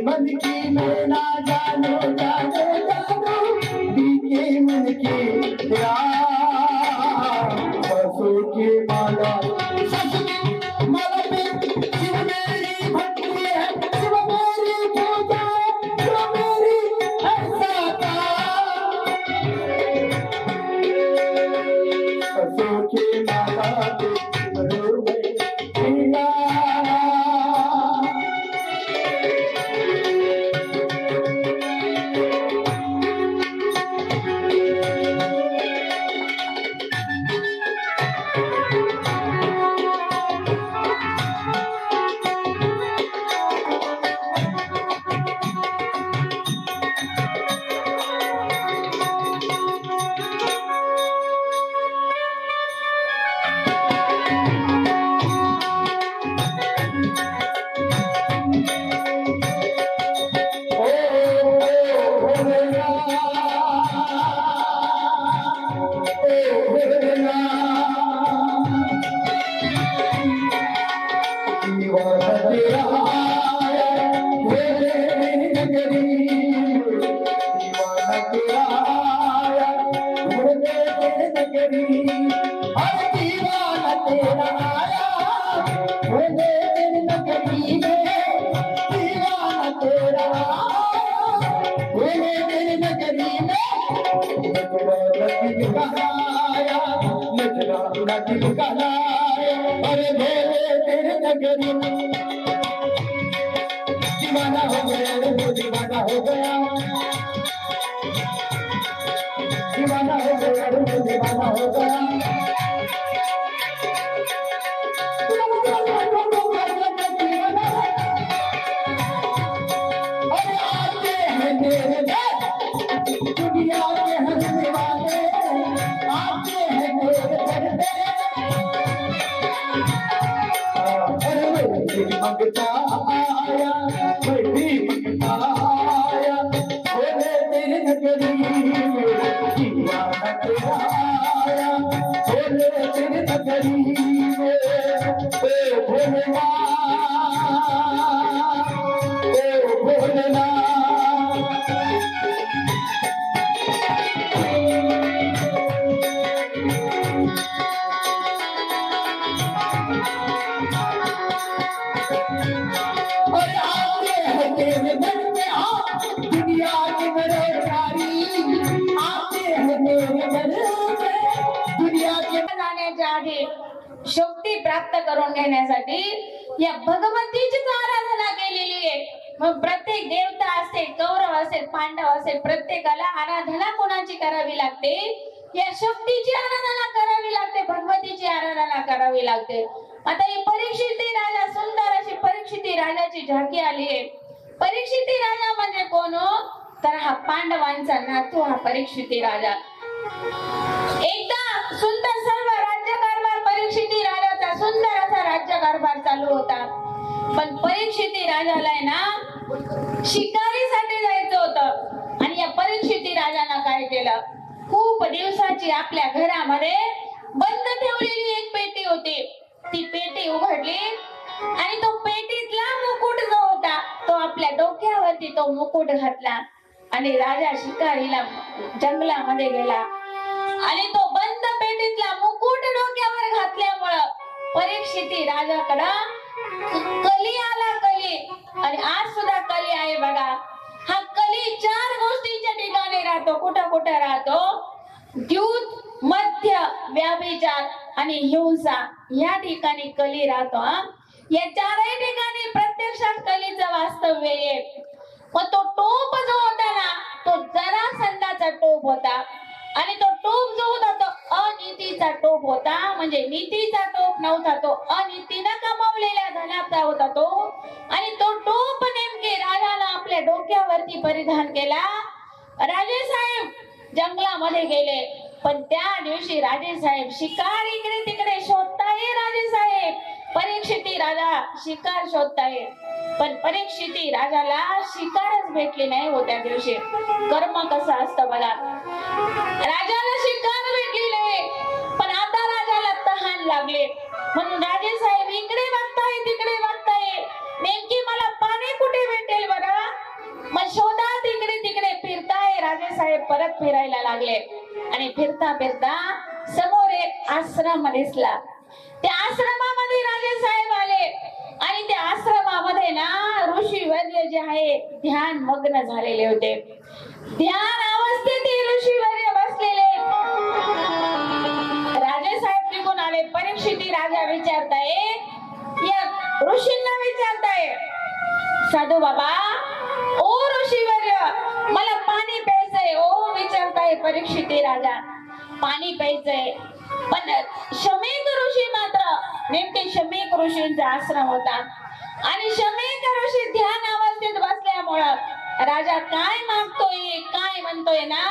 मन की मैं ना जानो जानो जानो बीके मन की बसों की माला माला पे शिव मेरी भक्ति है, शिव मेरी पूजा, शिव मेरी ऐसा बसों की माला पे नदी काला अरे भोले तेरे नगरी दीवाना हो गया रे वो दीवाना हो गया दीवाना हो गया रे वो दीवाना हो गया अरे आते हैं मेरे दुनिया के हंसने वाले आते हैं मेरे घर पे अरे मैं भी मंगता आया मैं भी मंगता आया भोले तेरे नगरी में दीवाना तेरा आया भोले तेरे नगरी में ओ भोलेनाथ ओ भोलेनाथ और आते हैं तेरे घर में दुनिया की बड़े प्यारी आते हैं तेरे घर में दुनिया के जाण्याच्या आधी शक्ती प्राप्त करून घेण्यासाठी या भगवतीचीच आराधना केलेली आहे. मग प्रत्येक देवता असेल, कौरव असेल, पांडव असेल, प्रत्येकाला आराधना कोणाची करावी लागते? या शक्तीची आराधना करावी लागते, भगवतीची आराधना करावी लागते. आता ही परीक्षिती राजा, सुंदर अशी परीक्षिती राजाची झाकी आली आहे. परीक्षिती राजा म्हणजे कोण हो? तर हा पांडवांचा नातू हा परीक्षिती राजा. एकदा सुंदर सर्व राज्यकारभार परीक्षिती राजाचा सुंदर असा राज्यकारभार चालू होता. पण परीक्षिती राजाला आहे ना शिकारीसाठी जायचं होतं आणि या परीक्षिती राजानं काय केलं? खूप दिवसाची आपल्या घरामध्ये बंद ठेवलेली एक पेटी होती. ती पेटी उघडली आणि तो पेटीतला मुकुट जो होता तो आपल्या डोक्यावरती तो मुकुट घातला आणि राजा शिकारीला जंगलामध्ये गेला आणि तो बंद पेटीतला मुकुट डोक्यावर घातल्यामुळं परीक्षिती राजाकडं कली आला. कली आणि आज सुद्धा कली आहे बघा. हा कली 4 गोष्टींच्या ठिकाणी राहतो. कुठं कुठं राहतो? द्यूत, मध्य, व्याभिचार आणि हिंसा या ठिकाणी कली राहतो. या 4ही ठिकाणी प्रत्यक्षात कलीचं वास्तव्य आहे. मग तो टोप जो होता ना तो जरासंधाचा टोप होता आणि तो टोप जो होता तो अनितीचा टोप होता. म्हणजे नीतीचा टोप नव्हता, तो अनितीनं कमावलेल्या धनाचा होता तो. आणि तो टोप नेमके राजाला आपल्या डोक्यावरती परिधान केला. राजे साहेब जंगलामध्ये गेले पण त्या दिवशी राजे साहेब शिकार इकडे तिकडे शोधताय. राजे साहेब परीक्षिती राजा शिकार शोधताय पण परीक्षिती राजाला शिकारच भेटली नाही हो त्या दिवशी. कर्म कसं असतं बघा. राजाला शिकार भेटली नाही पण आता राजाला तहान लागले म्हणून राजे साहेब इकडे बघताय तिकडे बघताय नेमकी मला पाणी कुठे भेटेल बरं. मग शोधात इकडे तिकडे फिरताय. राजे साहेब परत फिरायला लागले आणि फिरता फिरता समोर एक आश्रम दिसला. त्या आश्रमामध्ये राजे साहेब आले आणि त्या आश्रमामध्ये ना ऋषीवर्य जे आहे ध्यान मग्न झालेले होते. ध्यान अवस्थेत ऋषीवर्य बसलेले. राजे साहेब निघून आले. परीक्षिती राजा विचारताय, या ऋषींना विचारताय, साधू बाबा ओ ऋषीवर्य मला पाणी प्यायचंय. ओ विचारताय परीक्षिती राजा पाणी प्यायचंय. पण शमीक ऋषी मात्र नेमके शमीक ऋषींचा आश्रम होता आणि शमीक ऋषी ध्यान अवस्थेत बसल्यामुळं राजा काय मागतोय काय म्हणतोय ना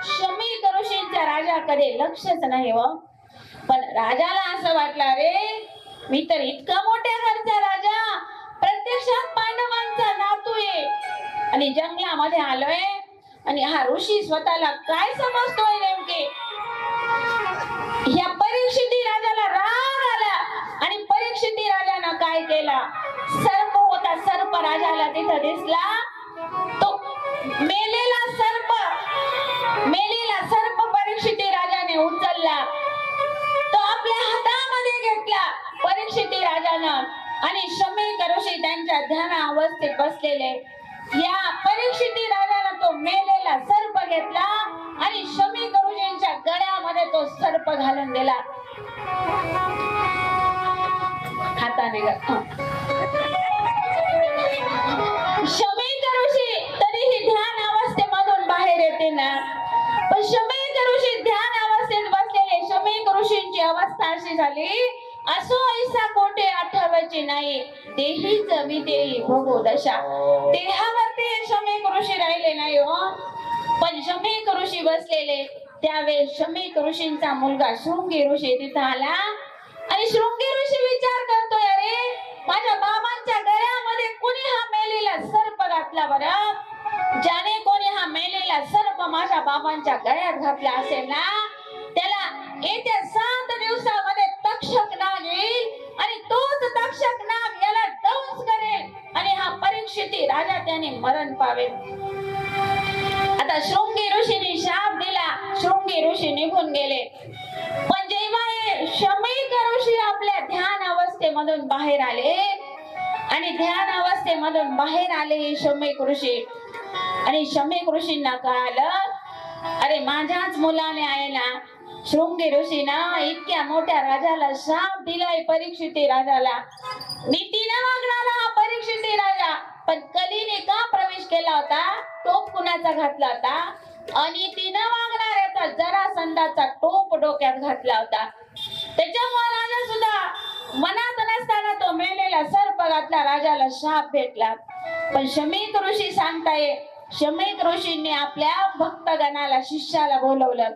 शमीक ऋषींच्या राजाकडे लक्षच नाही हो. पण राजाला असं वाटलं रे मी तर इतका मोठ्या घरचा राजा प्रत्यक्षात पांडवांचा नातू आहे आणि जंगलामध्ये आलोय आणि हा ऋषी स्वतःला काय समजतोय नेमके. या परीक्षिती राजाला राग आला आणि परीक्षिती राजानं काय केला? सर्प होता, सर्प राजाला तिथं दिसला. तो मेलेला सर्प परीक्षिती राजाने उचलला. तो आपल्या हातामध्ये घेतला परीक्षिती राजानं आणि शमीक ऋषी त्यांच्या ध्यान अवस्थेत बसलेले. या परीक्षिती राजानं तो मेलेला सर्प घेतला आणि शमीक ऋषींच्या गळ्यामध्ये तो सर्प घालून दिला. हाताने शमीक ऋषी तरीही ध्यान अवस्थेमधून बाहेर येते ना, पण शमीक ऋषी ध्यान अवस्थेत बसलेले शमीक ऋषींची अवस्था अशी झाली, असो ऐसा कोठे आठवायचे नाही, तेहीच विदेही भोगो दशा. देहावरती शमीक ऋषी राहिले नाही हो, पण शमीक ऋषी बसलेले. त्यावेळेस शमीक ऋषींचा मुलगा शृंगी ऋषी तिथं आला आणि शृंगी ऋषी विचार करतोय, अरे माझ्या बाबांच्या गळ्यामध्ये कोणी हा मेलेला सर्प घातला बरं? ज्याने कोणी हा मेलेला सर्प माझ्या बाबांच्या गळ्यात घातला असेल ना, त्याला येत्या 7 दिवसामध्ये तक्षक नाग येईल आणि तोच तक्षक नाग याला दंश करेल आणि हा परीक्षिती राजा त्याने मरण पावेल. आता शृंगी ऋषीने शाप दिला, शृंगी ऋषी निघून गेले. पण जेव्हा हे शमीक ऋषी आपल्या ध्यान अवस्थेमधून बाहेर आले आणि ध्यान अवस्थेमधून बाहेर आले हे शमीक ऋषी, आणि शमीक ऋषींना कळालं, अरे माझ्याच मुलाने आहे ना, शृंगी ऋषीना इतक्या मोठ्या राजाला शाप दिलाय, परीक्षिती राजाला. नीतीने वागणारा हा परीक्षिती राजा, पण कलीने का प्रवेश केला होता, टोप कुणाचा घातला होता? अनितीने वागणाऱ्याचा जरासंधाचा टोप डोक्यात घातला होता. त्याच्यामुळे राजा सुद्धा मनात नसताना तो मेलेला सर्प घातला, राजाला शाप भेटला. पण शमीक ऋषी सांगताय, शमीक ऋषींनी आपल्या भक्तगणाला शिष्याला बोलवलं,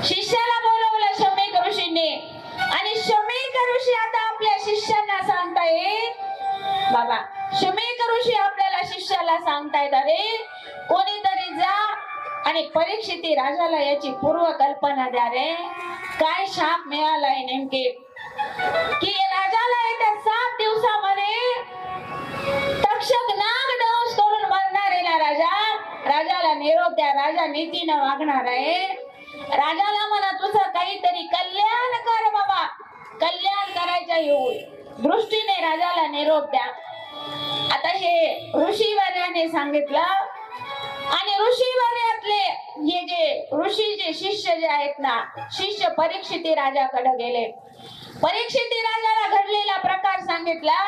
शिष्याला बोलवलं शमीक ऋषींनी, आणि शमीक ऋषी आता आपल्या शिष्यांना सांगताय, बाबा शमीक ऋषी आपल्याला शिष्याला सांगतायत, अरे कोणीतरी जा आणि परीक्षिती राजाला याची पूर्व कल्पना द्या रे, काय शाप मिळालाय नेमके, की राजाला येत्या 7 दिवसामध्ये तक्षक नाग दंश करून मरणार आहे ना राजा. राजाला निरोप द्या, राजा नीतीनं वागणार आहे. राजाला म्हणा तुझं काहीतरी कल्याण कर बाबा, कल्याण करायच्या दृष्टीने राजाला निरोप द्या. आता हे ऋषीवर्याने सांगितलं, आणि ऋषीवर्यातले हे जे ऋषीचे शिष्य जे आहेत ना, शिष्य परीक्षिती राजाकडे गेले. परीक्षिती राजाला घडलेला प्रकार सांगितला.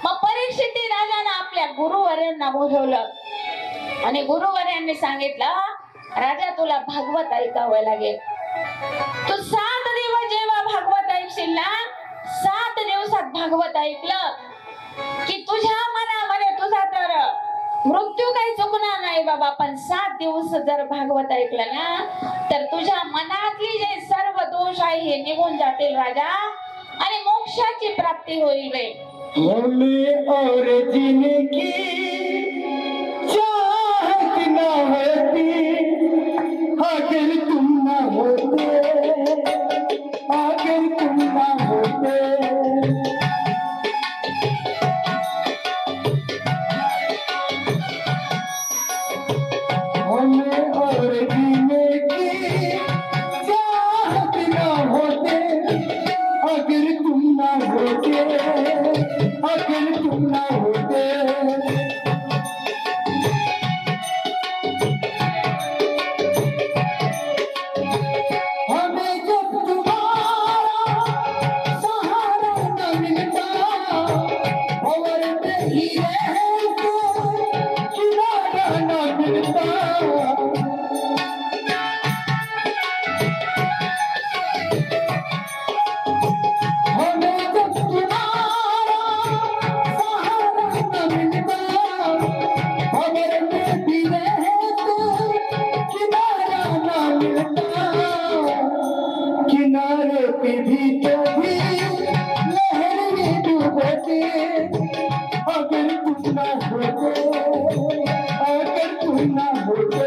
मग परीक्षिती राजाने आपल्या गुरुवर्यांना बोलवलं आणि गुरुवर्यांनी सांगितलं, राजा तुला भागवत ऐकावं लागेल. तू 7 दिवस जेव्हा भागवत ऐकशील ना, 7 दिवसात भागवत ऐकलं की तुझ्या मनामध्ये तुझा तर मृत्यू काही चुकणार नाही बाबा. पण 7 दिवस जर भागवत ऐकलं ना, तर तुझ्या मनातली जे सर्व दोष आहे हे निघून जातील राजा, आणि मोक्षाची प्राप्ती होईल रे. और जीने की चाहत न होती अगर तुम न होते, अगर तुम न होते. हमें और जीने की चाहत न होते अगर तुम न होते, अगर तुम न होते. हमें जब तुम्हारा सहारा न मिलता, भंवर में ही रहते किनारा न मिलता. किनारे पे भी तो भी लहर में डूबते अगर तुम ना होते, अगर तुम ना होते.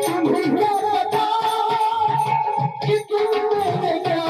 तुम्हें क्या पता कि तुम मेरे क्या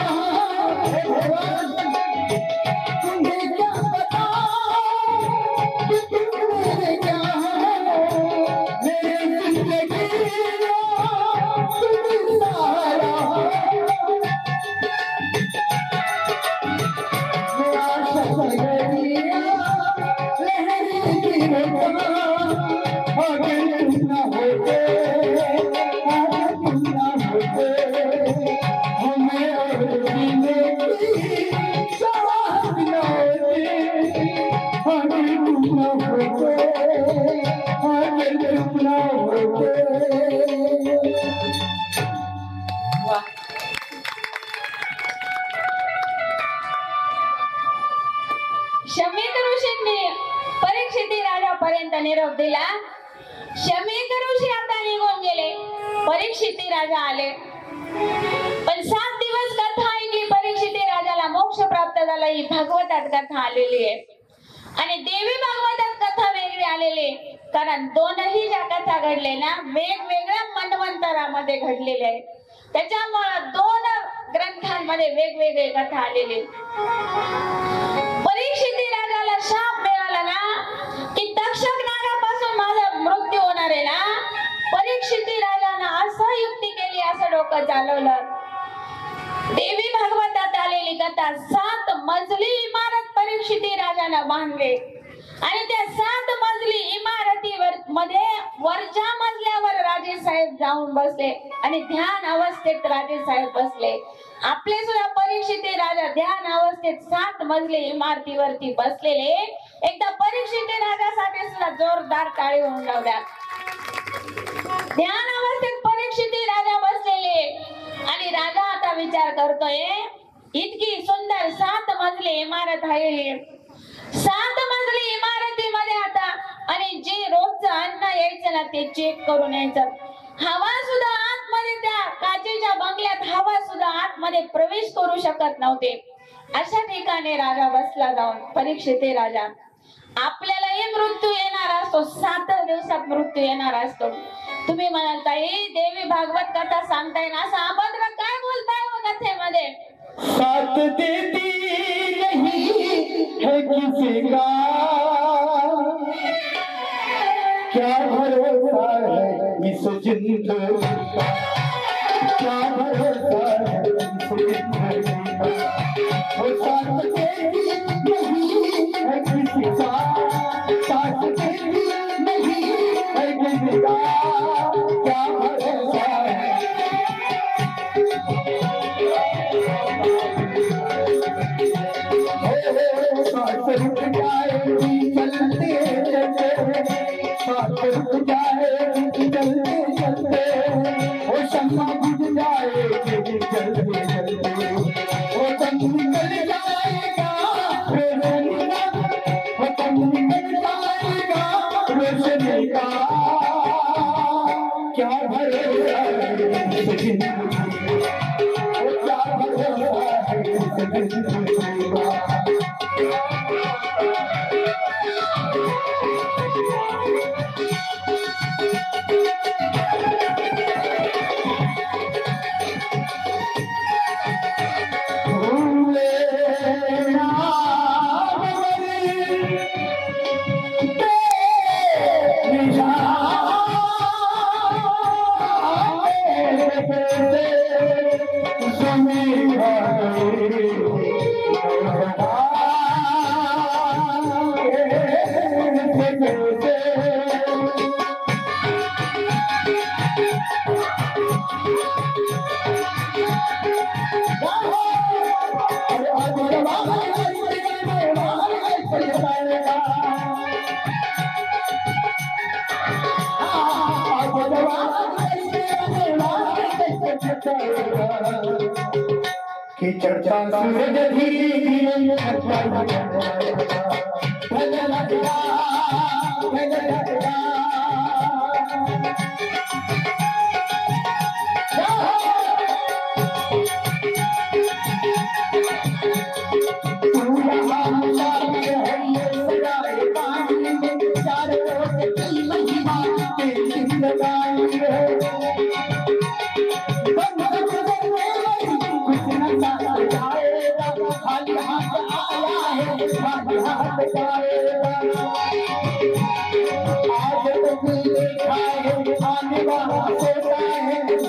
शमीक ऋषींनी परीक्षित राजापर्यंत निरोप दिला. शमीक ऋषी आता निघून गेले. परीक्षित राजा आले. पण 7 दिवस कथा ऐकली. परीक्षित राजाला मोक्ष प्राप्त झाला. ही भागवतात कथा आलेली आहे. आणि देवी भागवतात कथा वेगळी आलेली, कारण दोनही ज्या कथा घडले ना वेगवेगळ्या मन्वंतरामध्ये घडलेल्या आहेत. त्याच्यामुळे 2 ग्रंथांमध्ये वेगवेगळे कथा आलेले. परीक्षित राजाला शाप मिळाला ना की तक्षक नागापासून माझा मृत्यू होणार आहे ना. परीक्षित राजानं असं युक्ती केली, असं डोकं चालवलं. देवी भागवतात आलेली कथा 7 मजली इमारत परीक्षित राजानं बांधले आणि त्या 7 मजली इमारतीवर मध्ये वरच्या मजल्यावर राजे साहेब जाऊन बसले आणि ध्यान अवस्थेत राजे साहेब बसले. आपले सुद्धा परीक्षित राजा ध्यान अवस्थेत 7 मजली इमारतीवरती बसलेले. एकदा परीक्षित राजासाठी सुद्धा जोरदार टाळी होऊन लावल्या. ध्यान अवस्थेत परीक्षित राजा बसलेले आणि राजा आता विचार करतोय, इतकी सुंदर 7 मजली इमारत आहे. 7 मजली इमारतीमध्ये आता आणि जे रोजचं अन्न यायचं ना ते चेक करून यायचं. हवा सुद्धा आतमध्ये, त्या काचेच्या बंगल्यात हवा सुद्धा आतमध्ये प्रवेश करू शकत नव्हते. अशा ठिकाणी राजा बसला जाऊन. परीक्षित राजा, आपल्यालाही मृत्यू येणार असतो, 7 दिवसात मृत्यू येणार असतो. तुम्ही म्हणाल ताई देवी भागवत कथा सांगताय ना, असं अभद्र काय बोलताय हो कथेमध्ये. साथ देती नहीं है किसी का, क्या भरोसा है इस जिंदगी का, क्या भरोसा है इस जिंदगी का. वो साथ देती नहीं है किसी का, साथ देती नहीं है किसी का, क्या भरोसा है. साथ रुक जाएगी चलते चलते, साथ रुक जाएगी चलते चलते, वो शम्मा बुझ जाएगी चलते चलते, वो दम निकल जाएगा रोशनी का, वो दम निकल जाएगा रोशनी का, क्या भरोसा है इस जिंदगी, वो क्या भरोसा है इस जिंदगी का. की चर्चा सूरज धीरे धीरे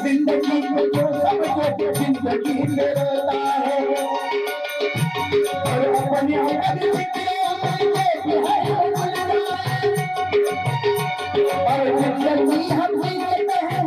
जिंदगी में जो सब जो जिंदगी में रोता है और अपनी और जिंदगी हम जीते हैं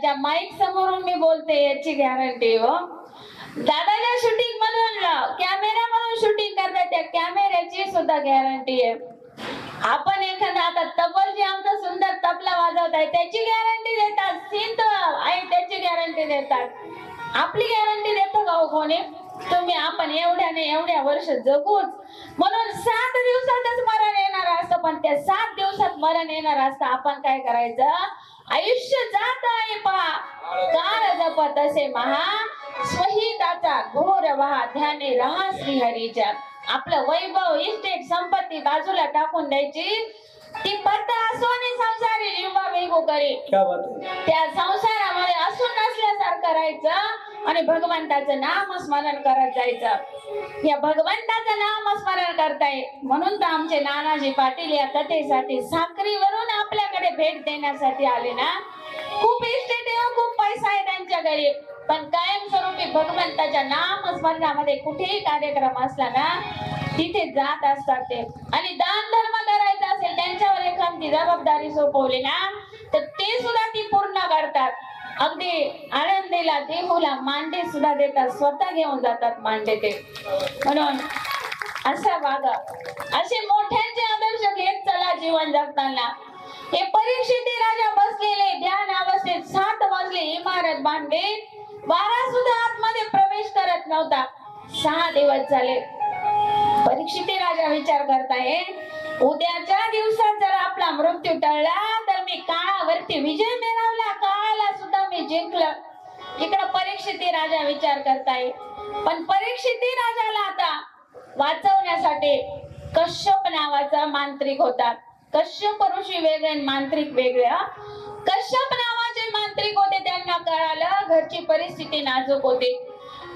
ज्या माईक समोरून मी बोलते याची गॅरंटी हो. दादाच्या शूटिंग मधून कॅमेरा मधून शूटिंग करतात त्या कॅमेऱ्याची सुद्धा गॅरंटी आहे. आपण एखादा आता तबल जे आमचा सुंदर तबला वाजवत आहे त्याची गॅरंटी देतात. सिंध आहे त्याची गॅरंटी देतात. आपली गॅरंटी देतो का कोणी? तुम्ही आपण एवढ्या वर्ष जगूच म्हणून 7 दिवसातच मरण येणार असतं. पण त्या 7 दिवसात मरण येणार असतं. आपण काय करायचं? आयुष्य जात आहे पहा काळ जपत असे महा स्वहिताचा घोर वहा ध्याने रहा श्रीहरीच्या. आपलं वैभव इस्टेट संपत्ती बाजूला टाकून द्यायची. ती पत्ता असो आणि संसारी जीवा वेगो करे त्या संसारामध्ये असून नसल्यासारखं राहायचं आणि भगवंताचं नाम स्मरण करत जायचं. या भगवंताचं नाम स्मरण करताय म्हणून तर आमचे नानाजी पाटील या कथेसाठी साखरीवरून आपल्याकडे भेट देण्यासाठी आले ना. खूप इस्टेट आहे, खूप पैसा आहे त्यांच्या घरी, पण कायमस्वरूपी भगवंताच्या नाम स्मरणामध्ये कुठेही कार्यक्रम असला ना तिथे जात असतात ते. आणि दान धर्म करायचा असेल त्यांच्यावर एखादी जबाबदारी सोपवली ना तर ते सुद्धा ती पूर्ण करतात. अगदी आनंदीला देहूला मांडे सुद्धा देतात, स्वतः घेऊन जातात मांडे ते. म्हणून असा वागा, असे मोठ्यांचे आदर्श घेत चला जीवन जगताना. हे परीक्षिती राजा बसलेले ध्यान अवस्थेत 7 मजली इमारत बांधले. वारा सुद्धा आतमध्ये प्रवेश करत नव्हता. 6 दिवस झाले. परीक्षिती राजा विचार करताय उद्याच्या दिवसात जर आपला मृत्यू टळला तर मी काळावरती विजय मिळवला, काळाला सुद्धा मी जिंकलं. इकडं परीक्षिती राजा विचार करताय. पण परीक्षिती राजाला आता वाचवण्यासाठी कश्यप नावाचा मांत्रिक होता. कश्यप ऋषी वेगळे मांत्रिक वेगळे. कश्यप नावाचे मांत्रिक होते. त्यांना कळालं घरची परिस्थिती नाजूक होती.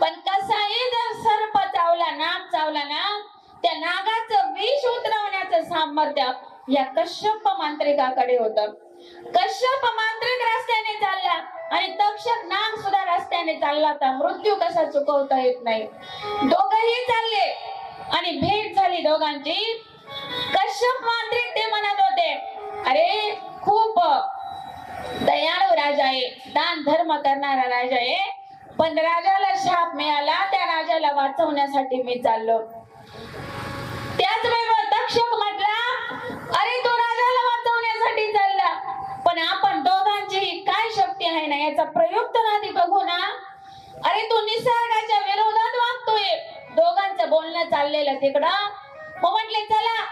पण कसाही जर सर्प चावला, नाग चावला ना त्या नागाचं विष उतरवण्याचं सामर्थ्य या कश्यप मांत्रिकाकडे होतं. कश्यप मांत्रिक रस्त्याने चालला आणि तक्षक नाग सुद्धा रस्त्याने चालला होता. मृत्यू कसा चुकवता येत नाही. दोघही चालले आणि भेट झाली दोघांची. कश्यप मांत्रिक ते म्हणत होते अरे खूप दयाळू राजा आहे, दान धर्म करणारा राजा आहे, पण राजाला शाप मिळाला, त्या राजाला वाचवण्यासाठी मी चाललो. त्याच वेळेवर तक्षक म्हटला अरे तो राजाला वाचवण्यासाठी चालला, पण आपण दोघांची काय शक्ती आहे ना याचा प्रयोग तर आधी बघू ना. अरे तो निसर्गाच्या विरोधात वागतोय. दोघांचं बोलणं चाललेलं तिकडं. मग म्हटले चला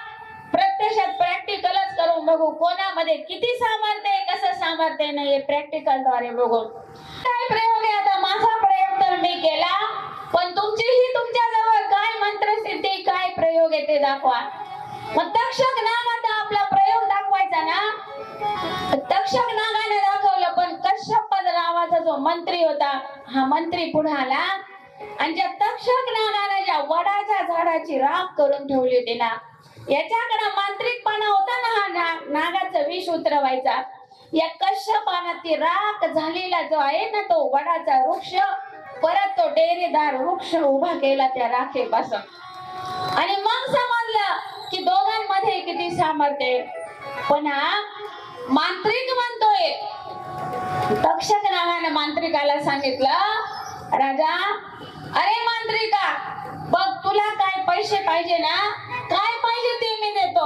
प्रत्यक्षात प्रॅक्टिकलच करून बघू कोणामध्ये किती सामर्थ्य आहे, कसं सामर्थ्य नाही प्रॅक्टिकल द्वारे बघू. काय प्रयोग आहे आता? माझा प्रयोग तर मी केला, पण तुमचीही तुमच्याजवळ काय मंत्रसिद्धी काय प्रयोग आहे ते दाखवा. मग तक्षक नागाचा आपला प्रयोग दाखवायचा ना. तक्षक नागाने दाखवलं, पण कश्यप नावाचा जो मंत्री होता हा मंत्री पुढे आला आणि ज्या तक्षक नागाने ज्या वडाच्या झाडाची राख करून ठेवली होती ना याच्याकडे मांत्रिकपणा होता ना हा नागाचं विष उतरवायचा. या कश्यपानं ती राख झालेला जो आहे ना तो वडाचा वृक्ष परत तो डेरेदार वृक्ष उभा केला त्या राखेपासून. आणि मग समजलं की दोघांमध्ये किती सामर्थ्य आहे. पण हा मांत्रिक म्हणतोय, तक्षक नागाने मांत्रिकाला सांगितलं राजा अरे मांत्रिका बघ तुला काय पैसे पाहिजे ना, काय पाहिजे ते मी देतो,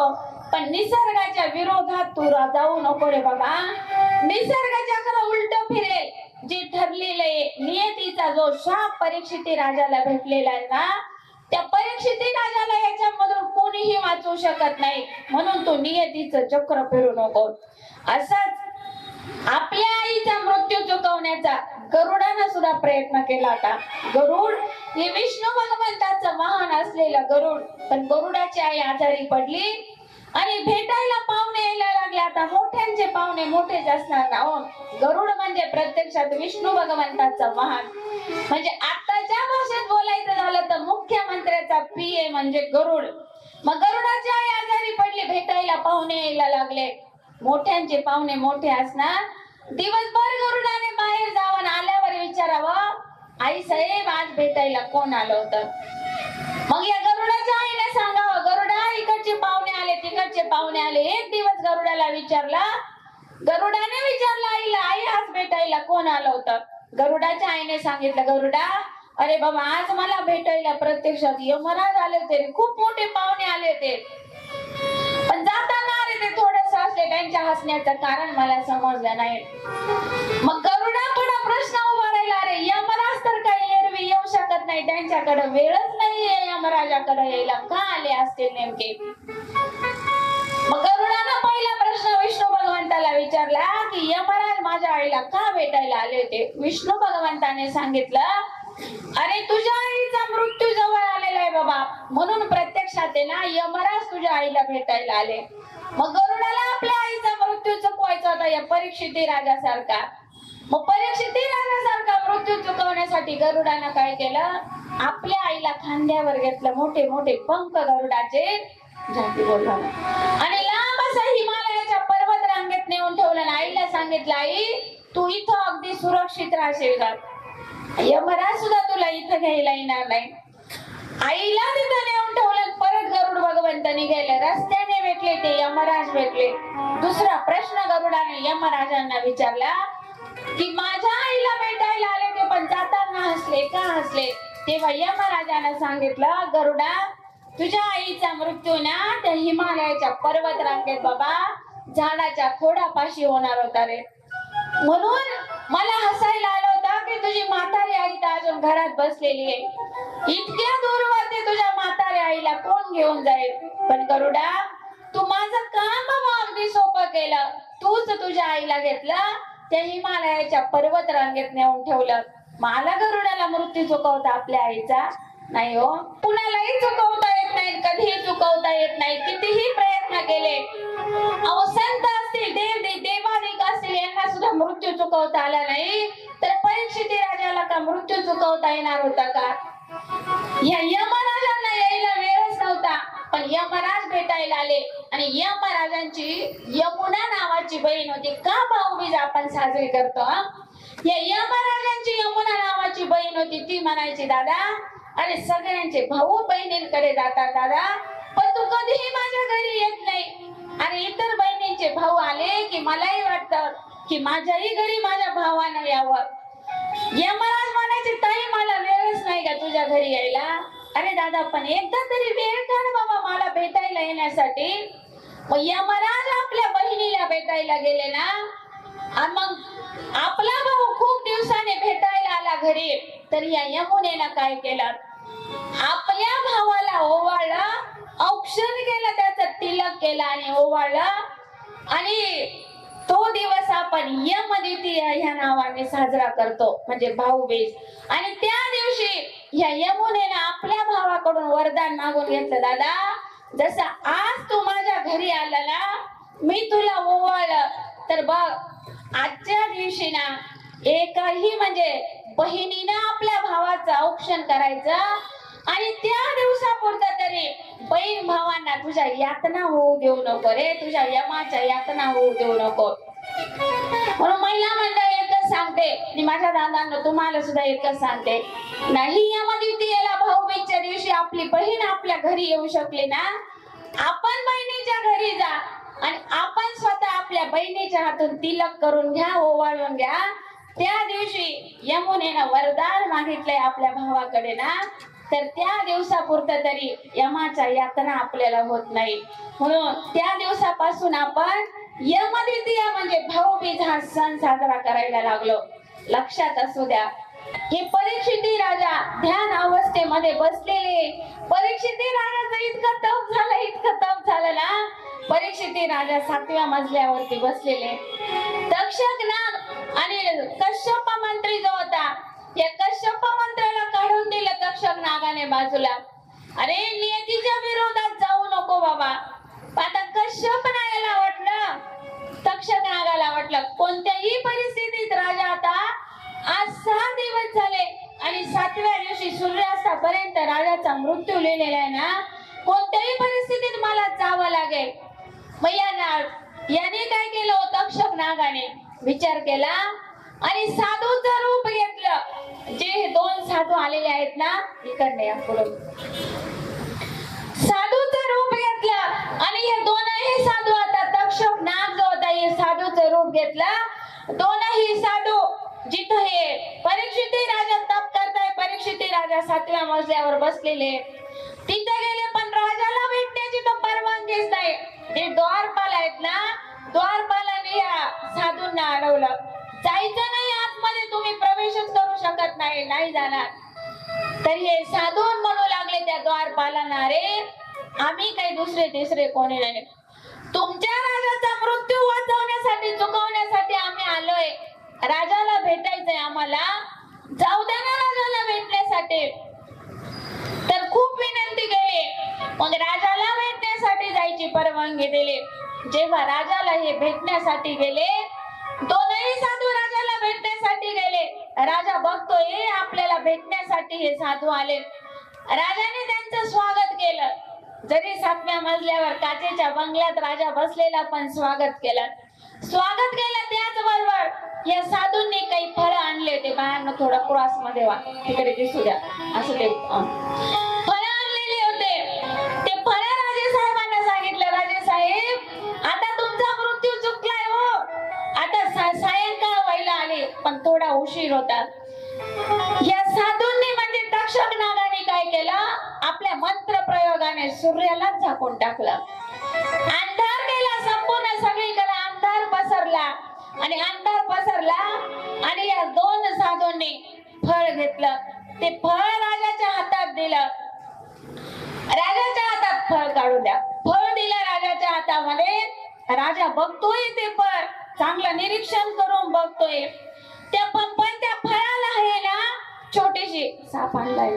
पण निसर्गाच्या विरोधात तू जाऊ नको रे बाबा. निसर्गाच्या खरं उलट फिरेल. जे ठरलेले नियतीचा जो शाप परीक्षिती राजाला भेटलेला आहे ना त्या परीक्षिती राजाला याच्यामधून कोणीही वाचवू शकत नाही. म्हणून तो नियतीचं चक्र फिरू नको. असंच आपल्या आईचा मृत्यू चुकवण्याचा गरुडानं सुद्धा प्रयत्न केला होता. गरुड हे विष्णू भगवंताचं वाहन असलेलं गरुड, पण गरुडाची आई आजारी पडली आणि भेटायला पाहुणे यायला लागले. आता मोठ्यांचे पाहुणे मोठेच असणार ना हो. गरुड म्हणजे प्रत्यक्षात विष्णू भगवंताचा वाहन. म्हणजे आताच्या भाषेत बोलायचं झालं तर मुख्यमंत्र्याचा PA म्हणजे गरुड. मग गरुडाची आई आजारी पडली, भेटायला पाहुणे यायला लागले. मोठ्यांचे पाहुणे मोठे असणार. दिवसभर गरुडाने बाहेर जावं, आल्यावर विचारावं, आई साहेब आज भेटायला कोण आलं होतं. मग या गरुडाच्या आईने सांगावं, गरुडा इकडचे पाहुणे आले, तिकडचे पाहुणे आले. एक दिवस गरुडाला गरुडाने विचारलं आईला, आई आज भेटायला कोण आलं होतं. गरुडाच्या आईने सांगितलं, गरुडा अरे बाबा आज मला भेटायला प्रत्यक्षात यमराज आले होते, खूप मोठे पाहुणे आले होते, पण जाताना आले ते थोडस असले, त्यांच्या हसण्याचं कारण मला समजलं नाही. मग गरुडा पुढे प्रश्न उभा राहिला, अरे यमराज तर काही एरवी येऊ शकत नाही, त्यांच्याकडे वेळच नाहीये यमराजाकडे यायला, का आले असतील नेमके. मग गरुडानं पहिला प्रश्न विष्णू भगवंताला विचारला की यमराज माझ्या आईला का भेटायला आले होते. विष्णू भगवंताने सांगितलं, अरे तुझ्या आईचा मृत्यू जवळ आलेला आहे बाबा, म्हणून प्रत्यक्षात ना यमराज तुझ्या आईला भेटायला आले. मग गरुडाला आपल्या आईचा मृत्यू चुकवायचा होता या परीक्षिती राजासारखा. मग परीक्षिती राजासारखा मृत्यू चुकवण्यासाठी गरुडानं काय केलं, आपल्या आईला खांद्यावर घेतलं, मोठे मोठे पंख गरुडाचे जाती बोलला आणि लांब असं हिमालयाच्या पर्वत रांगेत नेऊन ठेवलं. आईला सांगितलं, आई तू इथं अगदी सुरक्षित राहशील का, यमराज सुद्धा तुला इथं घ्यायला येणार नाही. आईला तिथं नेऊन ठेवलं. परत गरुड भगवंत निघाले, रस्त्याने भेटले ते यमराज भेटले. दुसरा प्रश्न गरुडाने यमराजांना विचारला की माझ्या आईला भेटायला आले ते, पण जाताना हसले, का हसले. तेव्हा यमराजाने सांगितलं, गरुडा तुझ्या आईचा मृत्यू ना त्या हिमालयाच्या पर्वत रांगेत बाबा झाडाच्या खोडापाशी होणार होता रे, म्हणून मला हसायला आलं होतं की तुझी म्हातारी आई तर अजून घरात बसलेली आहे, इतक्या दूरवरती तुझ्या म्हातारी आईला कोण घेऊन जाईल. पण गरुडा तू माझं काम बाबा अगदी सोपं केलं, तूच तुझ्या आईला घेतलं, त्या हिमालयाच्या पर्वत रांगेत नेऊन ठेवलं. मला गरुडाला मृत्यू चुकवता आपल्या आईचा नाही हो, कुणालाही चुकवता येत नाही, कधीही चुकवता येत नाही, कितीही प्रयत्न केले. अहो संत असतील, देवादिक असतील, यांना सुद्धा मृत्यू चुकवता आला नाही, तर परीक्षिती राजाला का मृत्यू चुकवता येणार होता का. या यमराजांना यायला वेळच नव्हता, पण यमराज भेटायला आले. आणि यमराजांची यमुना नावाची बहीण होती. का भाऊबीज आपण साजरी करतो, या यमराजांची यमुना नावाची बहीण होती. ती म्हणायची, दादा अरे सगळ्यांचे भाऊ बहिणींकडे जातात दादा, पण तू कधीही माझ्या घरी येत नाही. आणि इतर बहिणींचे भाऊ आले की मलाही वाटतं की माझ्याही घरी माझ्या भावानं यावं. यमराज म्हणायचे, ताई मला वेळच नाही का तुझ्या घरी यायला. अरे दादा पण एकदा तरी वेळ काढ बाबा मला भेटायला येण्यासाठी. मग यमराज आपल्या बहिणीला भेटायला गेले ना, आणि मग आपला भाऊ खूप दिवसाने भेटायला आला घरी, तर या यमुनेनं काय केलं, आपल्या भावाला ओवाळलं, औक्षण केलं, त्याचं तिलक केलं आणि ओवाळलं. आणि तो दिवस आपण यमद्वितीय ह्या नावाने साजरा करतो, म्हणजे भाऊबीज. आणि त्या दिवशी ह्या यमुनेनं आपल्या भावाकडून वरदान मागून घेतलं, दादा जसं आज तू माझ्या घरी आला ना, मी तुला ओवाळलं, तर बघ आजच्या दिवशी ना एकही म्हणजे बहिणीनं आपल्या भावाचं औक्षण करायचं, आणि त्या दिवसापुरता तरी बहीण भावांना तुझ्या यातना होऊ देऊ नको रे, तुझ्या यमाच्या यातना होऊ देऊ नको. म्हणून महिला मंडळ एकच सांगते, आणि माझ्या दादांना तुम्हाला सुद्धा एकच सांगते, नाही यमद्वितीयेला भाऊबीजच्या दिवशी आपली बहीण आपल्या घरी येऊ शकली ना, आपण बहिणीच्या घरी जा आणि आपण स्वतः आपल्या बहिणीच्या हातून तिलक करून घ्या, ओवाळून घ्या. त्या दिवशी यमुनेनं वरदान मागितलंय आपल्या भावाकडे ना, तर त्या दिवसापुरतं तरी यमाच्या यातना आपल्याला होत नाही. म्हणून त्या दिवसापासून आपण यमद्वितीय म्हणजे भाऊबीज हा सण साजरा करायला लागलो. लक्षात असू द्या, हे परीक्षिती राजा ध्यान अवस्थेमध्ये बसलेले. परीक्षिती राजाचं इतकं तप झालं ना, परीक्षिती राजा 7व्या मजल्यावरती बसलेले. तक्षक नाग आणि कश्यप मंत्री जो होता, या कश्यप मंत्र्याला काढून दिलं तक्षक नागाने बाजूला. अरे नियतीच्या विरोधात जाऊ नको बाबा. आता कश्यप नागाला वाटलं, तक्षक नागाला वाटलं मृत्यू लिहिलेला आहे ना, कोणत्याही परिस्थितीत मला जावं लागेल. मग याने काय केलं होतं, तक्षक नागाने विचार केला आणि साधूचं रूप घेतलं. जे दोन साधू आलेले आहेत ना, इकडे या पुढे, साधूचं रूप घेतलं आणि हे दोनही साधू, आता तक्षक नाग जो होता, हे साधूचं रूप घेतलं. दोनही साधू जिथं हे परीक्षित राजा तप करताय, परीक्षित राजा 7व्या मजल्यावर बसलेले, तिथे गेले. पण राजाला भेटण्याची तर परवानगीच नाही. जे द्वारपाल आहेत ना, द्वारपालाने या साधूंना अडवलं, जायचं नाही आतमध्ये, तुम्ही प्रवेशच करू शकत नाही, नाही जाणार. तर हे साधू म्हणू लागले त्या द्वारपालांना, अरे आम्ही काही दुसरे तिसरे कोणी नाही, तुमच्या राजाचा मृत्यू वाचवण्यासाठी, चुकवण्यासाठी आम्ही आलोय. राजाला भेटायचंय आम्हाला, जाऊ द्या ना राजाला भेटण्यासाठी. तर खूप विनंती केली, मग राजाला भेटण्यासाठी जायची परवानगी दिली. जेव्हा राजाला हे भेटण्यासाठी गेले, दोनही साधू राजाला भेटण्यासाठी गेले. राजा बघतोय आपल्याला भेटण्यासाठी हे साधू आले. राजाने त्यांचं स्वागत केलं. जरी 7व्या मजल्यावर काचेच्या बंगल्यात राजा बसलेला, पण स्वागत केलं. त्याचबरोबर या साधूंनी काही फळं आणले. ते बाहेरनं थोडं क्रॉस मध्ये वा, तिकडे दिसू द्या, असं ते फळं आणलेले होते. ते फळं राजे साहेबांना सांगितलं, राजे साहेब आता तुमचा मृत्यू चुकलाय हो, आता सायंकाळ व्हायला आले, पण थोडा उशीर होता. या साधूंनी म्हणजे तक्षक नागाने काय केलं, आपल्या मंत्र प्रयोगाने सूर्यालाच झाकून टाकलं. अंधार केला, संपूर्ण सगळीकडे अंधार पसरला आणि या दोन साधूंनी फळ घेतलं. ते फळ राजाच्या हातात दिलं. राजाच्या हातात फळ काढू द्या. फळ दिलं राजाच्या हातामध्ये. राजा बघतोय ते फळ, चांगलं निरीक्षण करून बघतोय. पण त्या फळाला आहे ना छोटीशी साप आणलाय.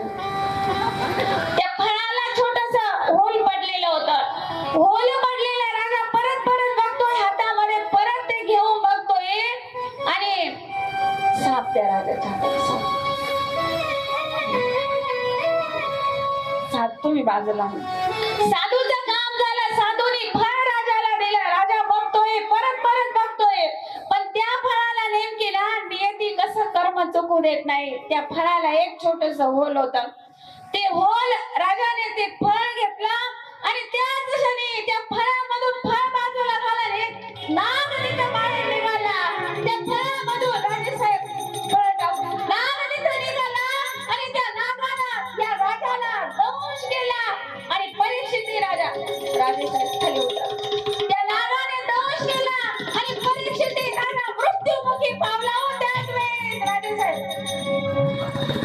त्या फळाला छोटस होल पडलेलं होतं. होल पडलेला राजा परत बघतोय हातामध्ये, परत ते घेऊन बघतोय आणि साप त्या राजाच्या हातात. साप तुम्ही बाजूला. साधूचं काम झालं. साधूनी फळ राजाला दिलं. राजा बघतोय, परत बघतोय, पण त्या फळाला नेमकी ना नियती कसं कर्म चुकू देत नाही. त्या फळाला एक छोटस होल होतं. ते होल राजाने ते फळ घेतलं आणि त्याच क्षणी त्या फळामधून फळ बाजूला झालं. एक नाग तिथं बाहेर निघाला. त्या फळामधून राजेसाहेब फळ टाकून नाग तिथं निघाला आणि त्या नागाला त्या राजाला दंश केला आणि परीक्षित राजा राजेसाहेब खाली उतरला. त्या नागाने दंश केला आणि परीक्षित राजा मृत्युमुखी पावला. त्याच वेळेस राजेसाहेब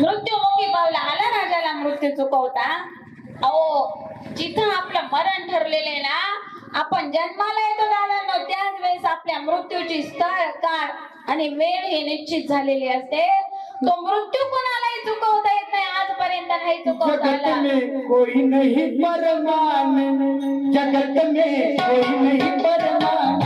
मृत्युमुखी पावला. आला राजाला मृत्यू चुकवता. अहो जिथं आपलं मरण ठरलेले ना, आपण जन्माला येतो दादांनो, त्याच वेळेस आपल्या मृत्यूची स्थळ, काळ आणि वेळ हे निश्चित झालेली असते. तो मृत्यू कोणालाही चुकवता येत नाही, आजपर्यंत नाही चुकवता आला. जगत में कोई नहीं परमान, जगत में कोई नहीं परमान.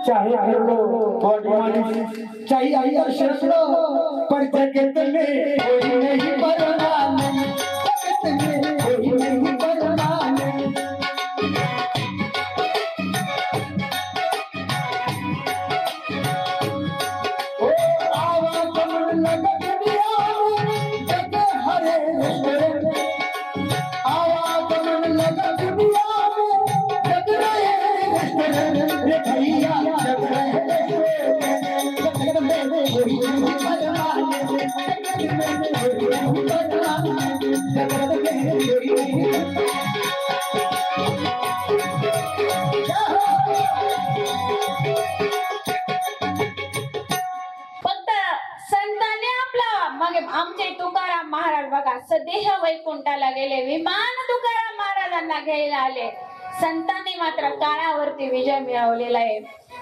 चाहे बॉडी मालिश, चाहे आकर्षण, पर जगत में कोई नहीं परमान. जगत में कोई नहीं परमान. ओ आवागमन लगा दुनिया में, जगह हरे रस्ते. आवागमन लगा दुनिया में, जगह हरे रस्ते. रे भैया जग रहे जगत में कोई नहीं परमान. जगत में कोई नहीं परमान. जगत में कोई नहीं. आमचे तुकाराम महाराज बघा सदेह वैकुंठाला गेले, विमान तुकाराम महाराजांना घ्यायला आले. संतांनी मात्र काळावरती विजय मिळवलेला आहे.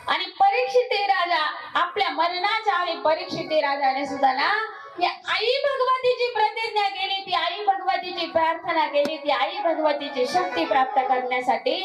आणि परीक्षिती राजा आपल्या मरणाच्या वेळी परीक्षिती राजाने सुद्धा ना या आई भगवतीची प्रतिज्ञा केली, ती आई भगवतीची प्रार्थना केली, ती आई भगवतीची शक्ती प्राप्त करण्यासाठी.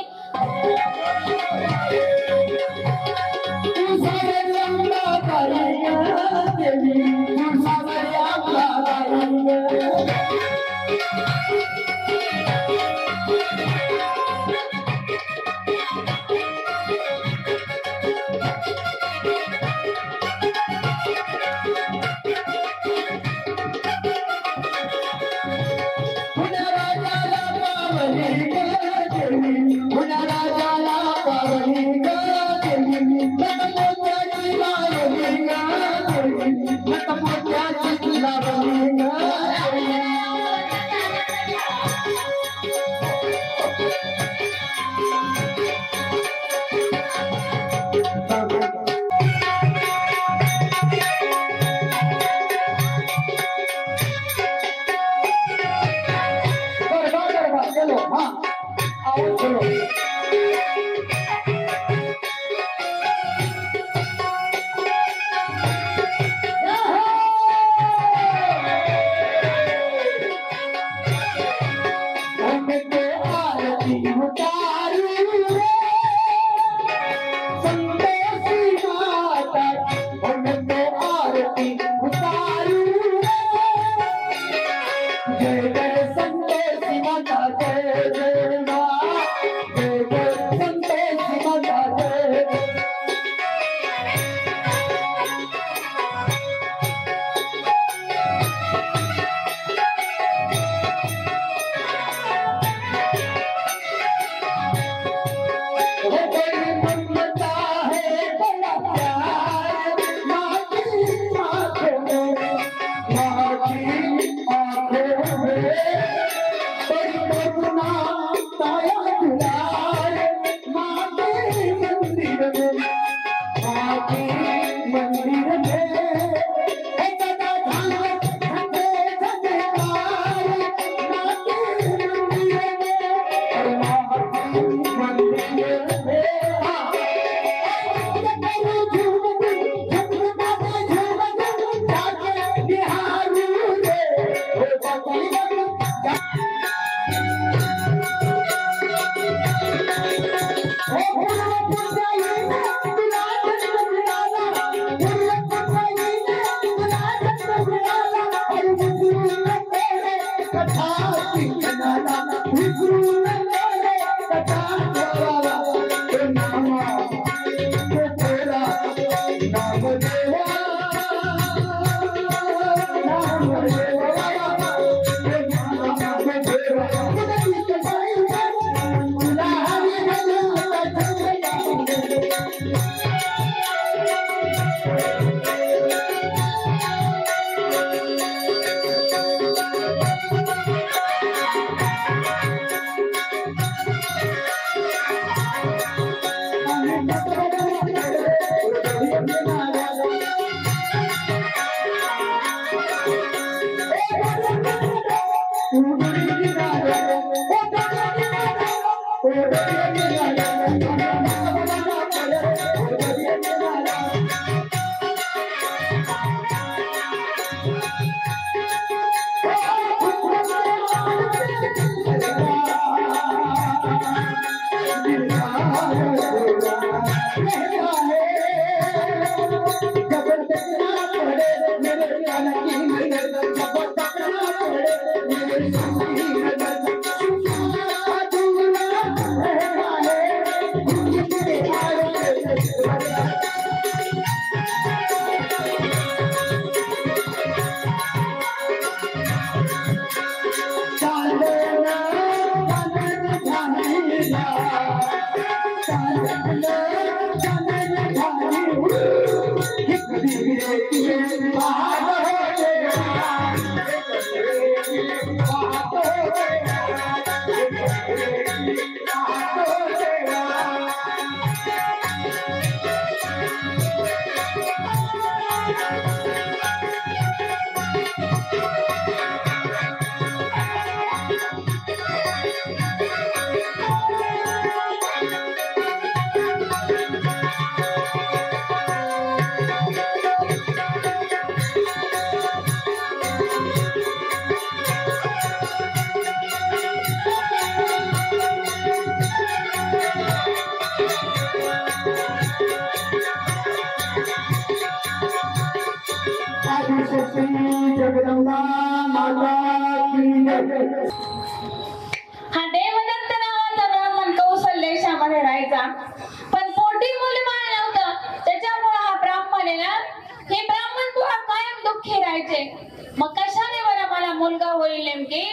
कशाने बरं मला मुलगा होईल नेमकी?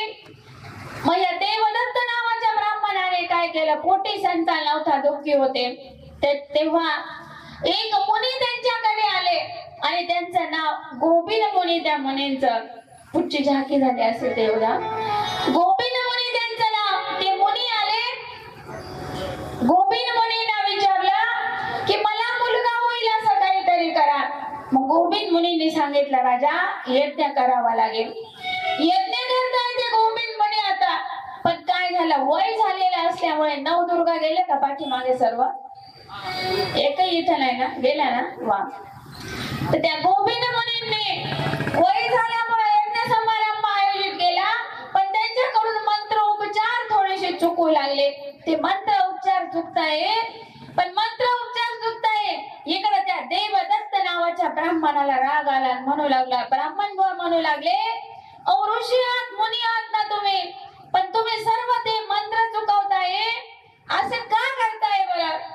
मग या देवदत्त नावाच्या ब्राह्मणाने काय केलं? पोटी संतान नव्हता, दुःखी होते. तेव्हा एक मुनी त्यांच्याकडे आले आणि त्यांचं नाव गोविंद मुनी. त्या मुनींचं पुढची झाकी झाली असेल तेवढा. गोविंद मुनी त्यांचं नाव. ते मुनी आले, गोविंद मुनींना विचारलं की मला मुलगा होईल असं काहीतरी करा. मग गोविंद मुनींनी सांगितलं, राजा यज्ञ करावा लागेल. यज्ञ करताय ते गोविंद मुनी आता. पण काय झालं, वय झालेलं असल्यामुळे नवदुर्गा गेले का पाठीमागे सर्व? एकही इथं नाही ना, गेल्या ना? वा. तर त्या गोविंद मुनींनी वय झाल्यामुळे यज्ञ समारंभ आयोजित केला, पण त्यांच्याकडून मंत्र उपचार थोडेसे चुकू लागले. ते मंत्र उपचार चुकताय, पण मंत्र उपचार चुकताय. इकडे त्या देवदत्त नावाच्या ब्राह्मणाला राग आला, म्हणू लागला, ब्राह्मण म्हणू लागले, अहो ऋषी आहात, मुनी आहात ना तुम्ही, पण तुम्ही सर्व ते मंत्र चुकवताय, असं का करताय बरं?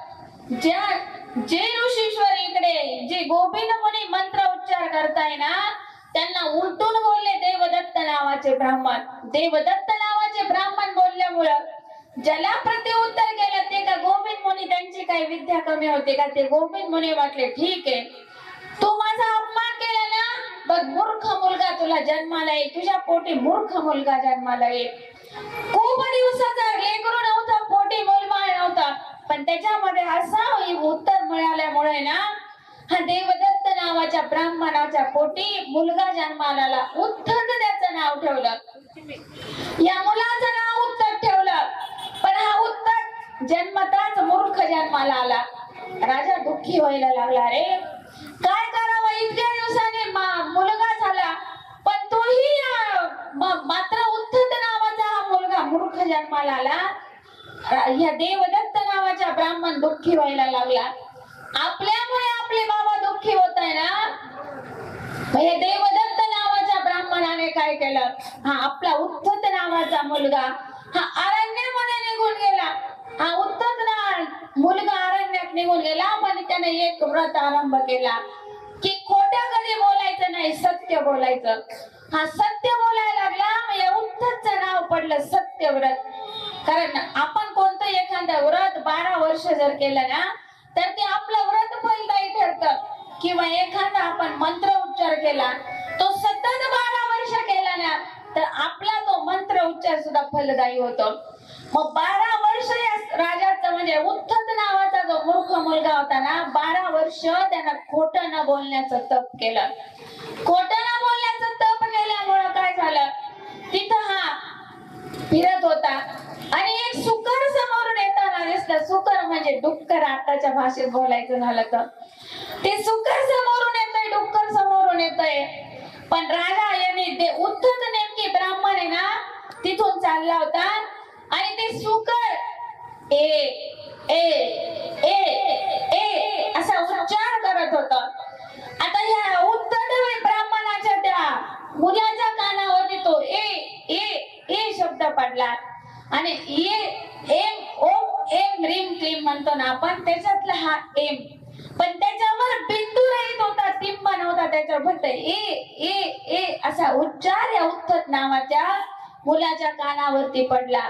जे ऋषीश्वर इकडे जे गोविंद मुनी मंत्र उच्चार करताय ना, त्यांना उलटून बोलले देवदत्त नावाचे ब्राह्मण. देवदत्त नावाचे ब्राह्मण बोलल्यामुळं ज्याला प्रत्युत्तर केलं ते का गोविंद मुनी त्यांची काही विद्या कमी होते का? ते गोविंद मुनी म्हटले, ठीक आहे, तू माझा अपमान केला ना, बघ मूर्ख मुलगा तुला जन्माला येईल, तुझ्या पोटी मूर्ख मुलगा जन्माला येईल. खूप दिवसाचा लेकरू नव्हता, पोटी मुलबाळ नव्हता, पण त्याच्यामध्ये असं उत्तर मिळाल्यामुळे ना, हा देवदत्त नावाच्या ब्राह्मणाच्या पोटी मुलगा जन्माला आला. उद्धत त्याचं नाव ठेवलं, या मुलाचं नाव उत्तट ठेवलं. पण हा उत्तट जन्मताच मूर्ख जन्माला आला. राजा दुःखी व्हायला लागला, रे काय करावं, इतक्या दिवसाने मुलगा झाला, पण तोही मात्र उद्धत नावाचा हा मुलगा मूर्ख जन्माला आला. या देवदत्त नावाच्या ब्राह्मण दुःखी व्हायला लागला. आपल्यामुळे आपले बाबा दुःखी होत आहे ना. हे देवदत्त नावाच्या ब्राह्मणाने काय केलं, हा आपला उद्धत नावाचा मुलगा हा अरण्यामध्ये निघून गेला. हा उद्धत मुलगा अरण्यात निघून गेला, पण त्याने एक व्रत आरंभ केला की खोटं कधी बोलायचं नाही, सत्य बोलायचं. हा सत्य बोलायला लागला, या उद्धतचं नाव पडलं सत्यव्रत. कारण आपण कोणतं एखादं व्रत 12 वर्ष जर केलं ना, तर ते आपलं व्रत फलदायी ठरतं. किंवा एखादा आपण मंत्र उच्चार केला, तो सतत 12 वर्ष केला ना, तर आपला तो मंत्र उच्चार सुद्धा फलदायी होतो. मग 12 वर्ष या राजाचं म्हणजे उद्धत नावाचा जो मूर्ख मुलगा होता ना, 12 वर्ष त्यानं खोटं न बोलण्याचं तप केलं. खोटं न बोलण्याचं तप केल्यामुळं काय झालं, तिथं हा फिरत होता आणि एक सुकर समोरून येताना दिसलं. सुकर म्हणजे डुक्कर, आताच्या भाषेत बोलायचं झालं तर ते सुकर समोरून येतंय, डुक्कर समोरून येतंय. पण राजा याने ते उद्धत नेमकी ब्राह्मण आहे ना, तिथून चालला होता आणि ते सुकर ए ए ए ए असा उच्चार करत होत. आता ह्या उद्धत ब्राह्मणाच्या त्या मुलाच्या कानावरती तो ए ए ए शब्द पडला आणि एम ओम एम ह्रीम क्लीम म्हणतो ना आपण, त्याच्यातला हा एम. पण त्याच्यावर बिंदू राहित होता, टिंब नव्हता त्याच्यावर, फक्त ए ए ए असा उच्चार या उद्धत नावाच्या मुलाच्या कानावरती पडला.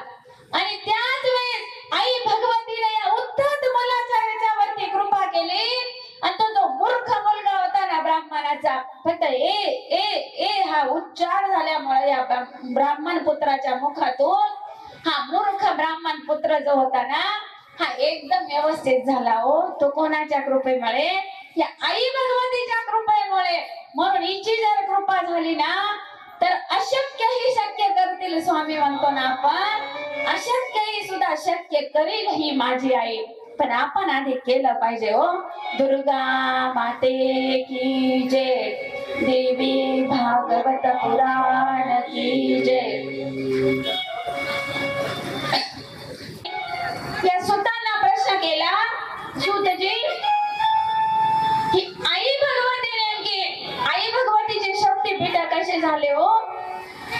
आणि त्याच वेळेस आई भगवतीने या उद्धत मुलाच्या ह्याच्यावरती कृपा केली आणि तो जो मूर्ख मुलगा होता ना ब्राह्मणाचा, फक्त ए ए ए हा उच्चार झाल्यामुळे या ब्राह्मण पुत्राच्या मुखातून हा मूर्ख ब्राह्मण पुत्र जो होता ना, हा एकदम व्यवस्थित झाला. हो, तो कोणाच्या कृपेमुळे, या आई भगवतीच्या कृपेमुळे. म्हणून हिची जर कृपा झाली ना, तर अशक्य ही शक्य करतील. स्वामी म्हणतो ना आपण, अशक्य ही सुद्धा शक्य करील ही माझी आई. पण आपण आधी केलं पाहिजे. हो, दुर्गा माते की जय, देवी भागवत पुराण की जय. या सुतांना प्रश्न केला, सूतजी ही आई भगवती नेमकी, आई भगवतीचे शक्तीपीठ कसे झाले हो,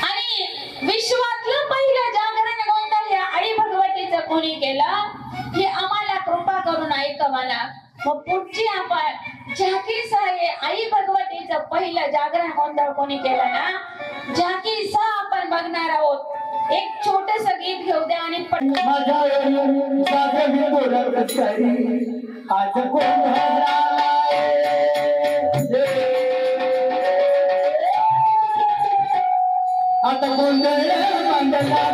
आणि विश्वातलं पहिलं जागरण गोंधळ या आई भगवतीचं कोणी केलं, हे आम्हाला कृपा करून ऐकवा ना. मग पुढची आपण झाकीसह आई भगवतीचं पहिलं जागरण गोंधळ कोणी केलं ना, माझ्या सागर बोलत सरी आज आता गोंधळ मांडला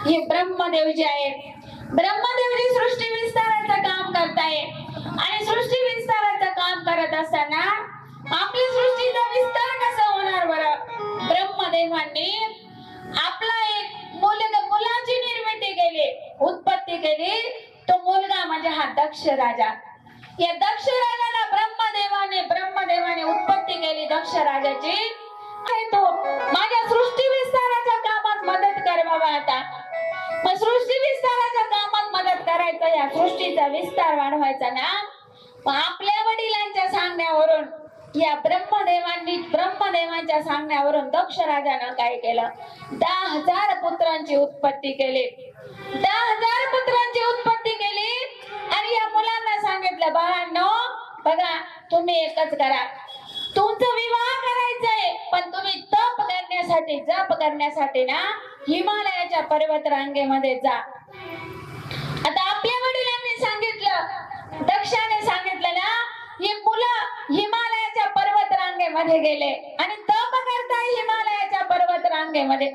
हे ब्रह्मदेव जे आहेत, ब्रह्मदेवजी सृष्टी विस्ताराचं काम करताय आणि सृष्टी विस्ताराचं काम करत असताना आपली सृष्टीचा विस्तार कसा होणार बरं? ब्रह्मदेवांनी आपला एक मुलाची निर्मिती केली, उत्पत्ती केली. तो मुलगा म्हणजे हा दक्ष राजा. या दक्ष राजाला ब्रह्मदेवाने उत्पत्ती केली दक्ष राजाची. तो माझ्या सृष्टी विस्ताराच्या कामात मदत कर बाबा. आता मग सृष्टी विस्ताराच्या कामात मदत करायचं, या सृष्टीचा विस्तार वाढवायचा ना. मग आपल्या वडिलांच्या सांगण्यावरून, या ब्रह्मदेवांच्या सांगण्यावरून दक्ष राजानं काय केलं? 10,000 पुत्रांची उत्पत्ती केली. 10,000 पुत्रांची उत्पत्ती केली आणि या मुलांना सांगितलं, बाळांनो बघा, तुम्ही एकच करा, तुमचा विवाह करायचंय, पण तुम्ही तप करण्यासाठी, जप करण्यासाठी ना हिमालयाच्या पर्वत रांगेमध्ये जा. आता आपल्या वडिलांनी सांगितलं, दक्षाने सांगितलं ना, ही मुलं हिमालयाच्या पर्वत रांगेमध्ये गेले आणि तप करताय हिमालयाच्या पर्वत रांगेमध्ये.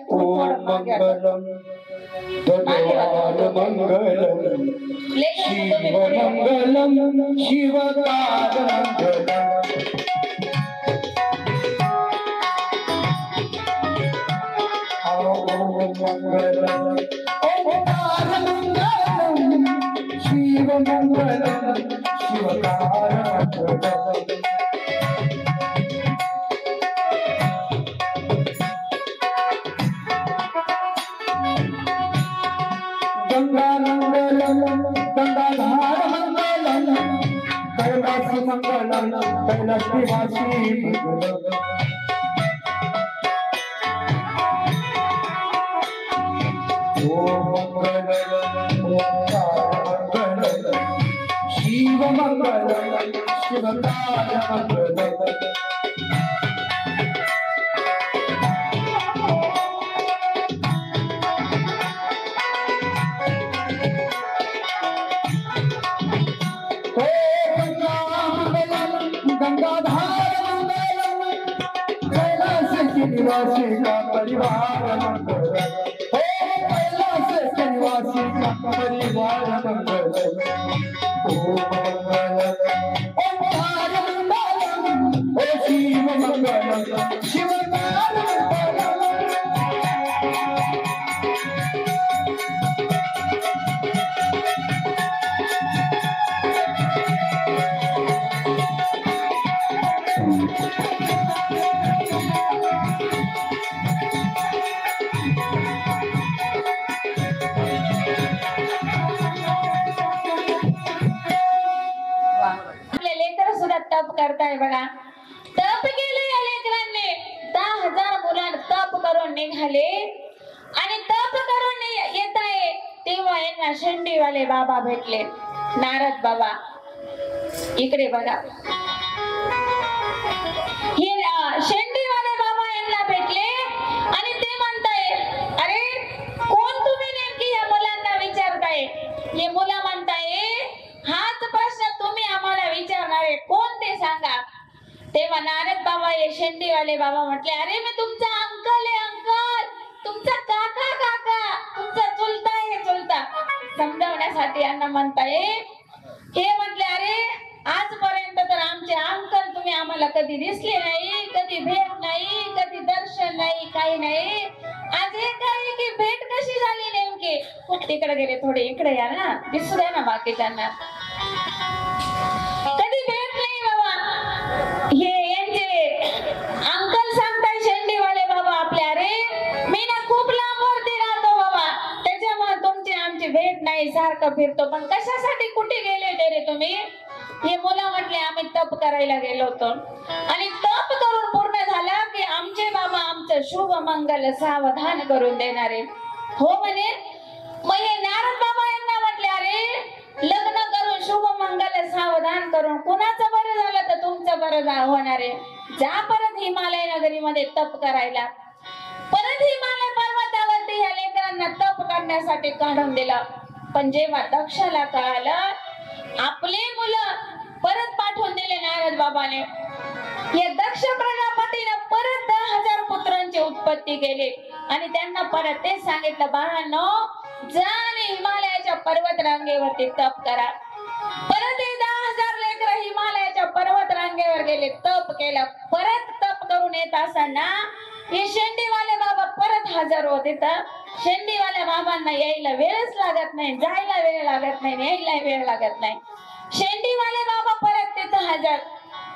करताय बघा. तप केले या लेकरांनी. 10,000 मुलांना तप करून निघाले आणि तप करून येत आहे तेव्हा यांना शेंडीवाले बाबा भेटले. नारद बाबा इकडे बघा. हे शेंडीवाले बाबा यांना भेटले आणि ते म्हणताय, अरे कोण तुम्ही नेमकी या मुलांना विचारताय? हे मुलं म्हणताय, हाच प्रश्न तुम्ही आम्हाला विचारणारे कोण ते सांगा. तेव्हा नारद बाबा हे शेंडीवाले बाबा म्हटले, अरे मी तुमचा अंकल आहे, अंकल, तुमचा काका, काका, तुमचा चुलता आहे, चुलता. समजावण्यासाठी यांना म्हणताय. हे म्हटले, अरे आजपर्यंत तर आमचे अंकल तुम्ही आम्हाला कधी दिसले नाही, कधी भेट नाही, कधी दर्शन नाही, काही नाही. आज हे काय की भेट कशी झाली नेमकी? खूप तिकडे गेले, थोडे इकडे या ना, दिसू द्या ना बाकीच्यांना. कधी भेट नाही बाबा. हे यांचे अंकल सांगताय शेंडीवाले बाबा आपले, अरे मी ना खूप लांब वरती राहतो बाबा, त्याच्यामुळे तुमची आमची भेट नाही, सारखं फिरतो. पण कशासाठी कुठे गेले होते रे तुम्ही? हे मुलं म्हटले, आम्ही तप करायला गेलो होतो आणि तप करून पूर्ण झालं की आमचे बाबा आमचं शुभ मंगल सावधान करून देणारे. हो म्हणे. मग हे नारद बाबा यांना म्हटले, अरे लग्न करून शुभ मंगल सावधान करून कुणाचं बरं झालं तर तुमचं बरं होणार आहे. जा परत हिमालय नगरीमध्ये तप करायला. परत हिमालय पर्वतावरती ह्या लेकरांना तप करण्यासाठी काढून दिलं. पण जेव्हा दक्षाला कळालं, आपले मुलं परत पाठवून दिले नारद बाबाने. या दक्ष प्रजापतीने परत 10,000 पुत्रांची उत्पत्ती केली आणि त्यांना परत तेच सांगितलं, बाळांनो जा आणि हिमालयाच्या पर्वत रांगेवरती तप करा. परत 10,000 लेकर हिमालयाच्या पर्वत रांगेवर गेले, तप केलं. परत तप करून येत असताना हे शेंडीवाले बाबा परत हजर होते. तर शेंडीवाल्या बाबांना यायला वेळच लागत नाही, जायला वेळ लागत नाही, यायला वेळ लागत नाही. शेंडीवाले बाबा परत तिथं हजर.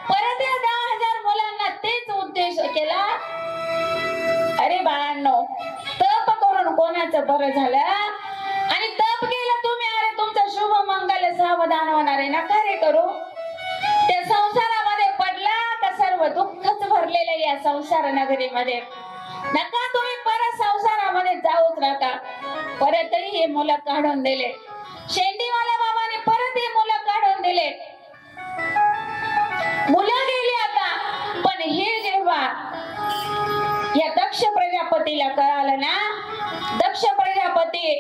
परत या 10,000 मुलांना तेच उद्देश केला, अरे बाळांनो तप करून कोणाचं बरं झालं आणि तप केलं तुम्ही, अरे तुमचं शुभ मंगल सावधान होणार आहे, नका रे करू. त्या संसारामध्ये पडला का सर्व दुःखच भरलेलं या संसार नगरीमध्ये. नका तुम्ही परत संसारामध्ये जाऊच नका. परतही हे मुलं काढून दिले. शेंडीवाल्या बाबाने परत हे मुलं काढून दिले. मुलं गेली आता. पण हे जेव्हा या दक्ष प्रजापतीला कळालं ना, दक्ष प्रजापती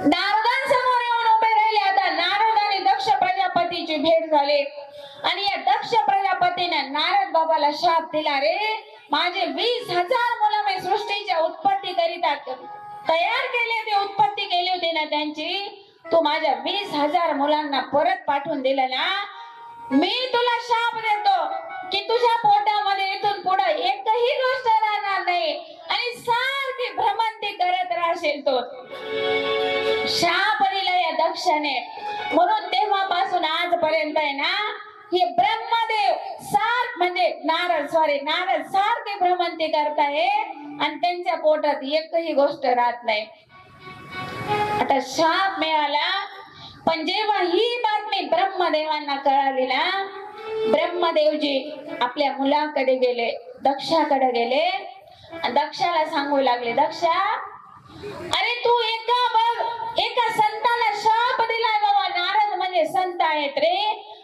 नारदांसमोर येऊन उभे राहिले. आता नारद आणि दक्ष प्रजापतीची भेट झाली आणि या दक्ष प्रजापतीने नारद बाबाला शाप दिला, रे माझे 20,000 मुलं मी सृष्टीच्या उत्पत्ती करिता तयार केले होते, उत्पत्ती केली होती ना त्यांची, तू माझ्या 20,000 मुलांना परत पाठवून दिलं ना, मी तुला शाप देतो की तुझ्या पोटामध्ये इथून पुढे एकही गोष्ट राहणार नाही आणि सारखी भ्रमंती करत राहशील तू. शाप दिला या दक्षाने. म्हणून तेव्हापासून आजपर्यंत आहे ना, हे ब्रह्मदेव म्हणजे नारद सारखे भ्रमंती करताय आणि त्यांच्या पोटात एकही गोष्ट राहत नाही. आता शाप मिळाला. पण जेव्हा ही बातमी ब्रह्मदेवांना कळाली ना, ब्रह्मदेवजी आपल्या मुलाकडे गेले, दक्षाकडे गेले आणि दक्षाला सांगू लागले, दक्षा अरे तू एका संताला शाप दिलाय बाबा. नारद म्हणजे संत आहेत रे,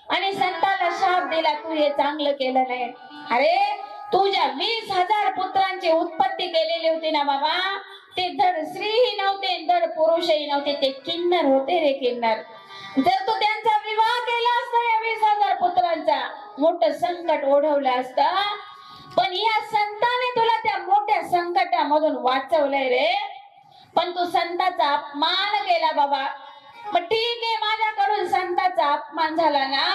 आणि संताला शाप दिला, तू हे चांगलं केलं नाही. अरे तुझ्या 20,000 पुत्रांची उत्पत्ती केलेली होती ना बाबा, ते धड स्त्रीही नव्हते, धड पुरुषही नव्हते, ते किन्नर होते रे, किन्नर. जर तू त्यांचा विवाह केला असता या 20,000 पुत्रांचा, मोठं संकट ओढवलं असतं. पण या संताने तुला त्या मोठ्या संकटामधून वाचवलंय रे. पण तू संताचा अपमान केला बाबा. मग ठीक आहे, माझ्याकडून संताचा अपमान झाला ना,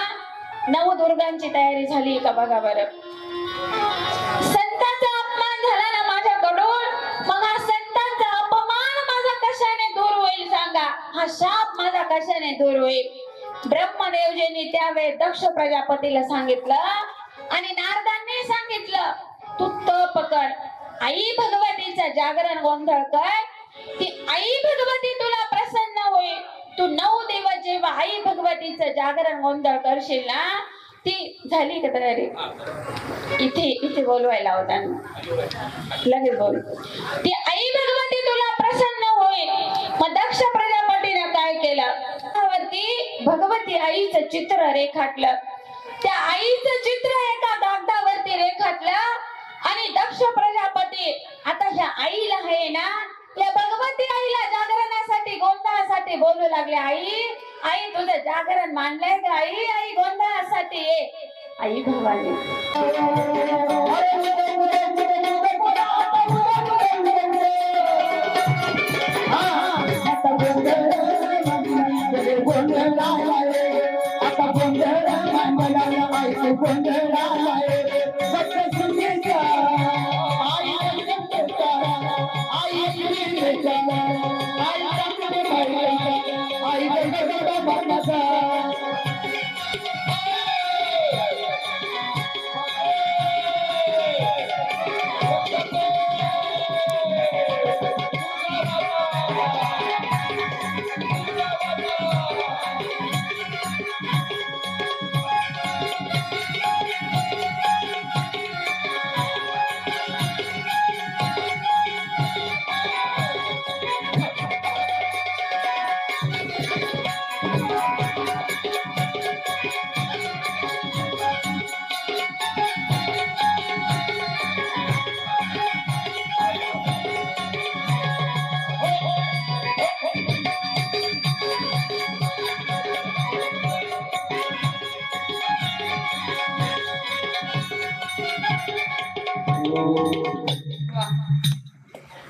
नवदुर्गांची तयारी झाली का बघा बरं. संताचा अपमान झाला ना माझ्याकडून, मग हा संतांचा अपमान माझा कशाने दूर होईल सांगा, हा शाप माझा कशाने दूर होईल. ब्रह्मदेवजींनी त्यावेळी दक्ष प्रजापतीला सांगितलं आणि नारदांनी सांगितलं, तू तप कर, आई भगवतीचं जागरण गोंधळ कर, की आई भगवती तुला प्रसन्न होईल. तू 9 दिवस जेव्हा आई भगवतीचं जागरण गोंधळ करशील ना, ती झाली का तयारी? इथे इथे बोलवायला होता लगेच बोल. ती आई भगवती तुला प्रसन्न होईल. मग दक्ष प्रजापतीने काय केलं? वरती भगवती आईचं चित्र रेखाटलं. त्या आईचं चित्र एका कागदावरती रेखाटलं आणि दक्ष प्रजापती आता ह्या आईला आहे ना, या भगवती आईला जागरणासाठी गोंधळासाठी बोलू लागले. आई आई तुझं जागरण मांडलंय का? आई आई गोंधळासाठी ये. आई भवानी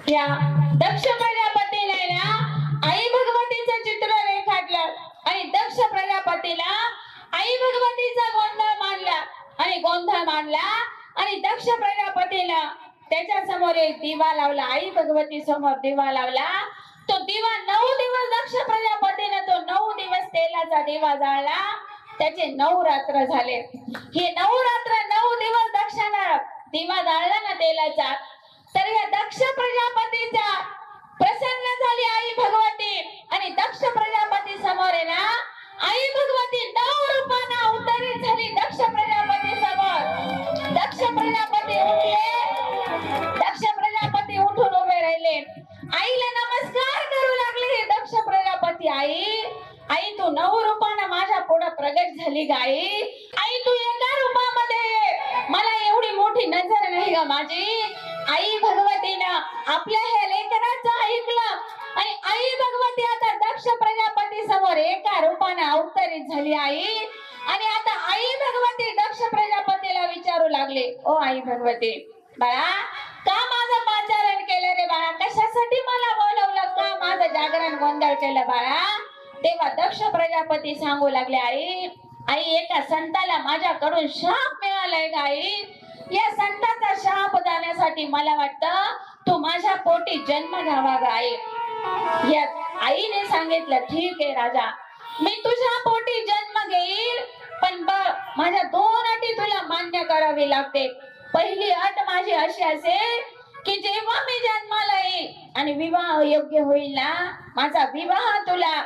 या दक्ष प्रजापतीने ना आई भगवतीचं चित्र रेखाटलं आणि दक्ष प्रजापतीला आई भगवतीचा गोंधळ मांडला आणि गोंधळ मांडला आणि दक्ष प्रजापतीला त्याच्या समोर एक दिवा लावला. आई भगवती समोर दिवा लावला. तो दिवा 9 दिवस दक्ष प्रजापतीने तो 9 दिवस तेलाचा दिवा जाळला. त्याचे 9 रात्र झाले. हे 9 रात्र 9 दिवस दक्षाला दिवा जाळला ना तेलाचा, तर या दक्ष प्रजापतीचा प्रसन्न झाली आई भगवती आणि दक्ष प्रजापती समोर आहे ना आई भगवती 9 रूपाने अवतरित झाली. दक्ष प्रजापती समोर दक्ष प्रजापती उठले. दक्ष प्रजापती उठून उभे राहिले. आईला नमस्कार करू लागले. दक्ष प्रजापती आई आई तू 9 रूपाने माझ्या पुढे प्रगट झाली ग आई. आई तू एका रूपामध्ये मला एवढी मोठी नजर नाही ग माझी. आई भगवतीनं आपल्या हे लेकराचं ऐकलं आणि आई भगवती आता दक्ष प्रजापती समोर एका रूपाने अवतरित झाली आई. आणि आता आई भगवती दक्ष प्रजापतीला विचारू लागले, ओ आई भगवती बाळा का माझं पाचारण केलं रे बाळा? कशासाठी मला बोलवलं? का माझं जागरण गोंधळ केलं बाळा? तेव्हा दक्ष प्रजापती सांगू लागले, आई आई एका संताला माझ्याकडून शाप मिळालाय ग आई. या संताचा शाप जाण्यासाठी मला वाटतं तू माझ्या पोटी जन्म घ्यावा ग आई. या आईने सांगितलं, ठीक आहे राजा, मी तुझ्या पोटी जन्म घेईल, पण बघ माझ्या 2 अटी तुला मान्य करावी लागते. पहिली अट माझी अशी असेल की जेव्हा मी जन्माला येईल आणि विवाह योग्य होईल ना, माझा विवाह तुला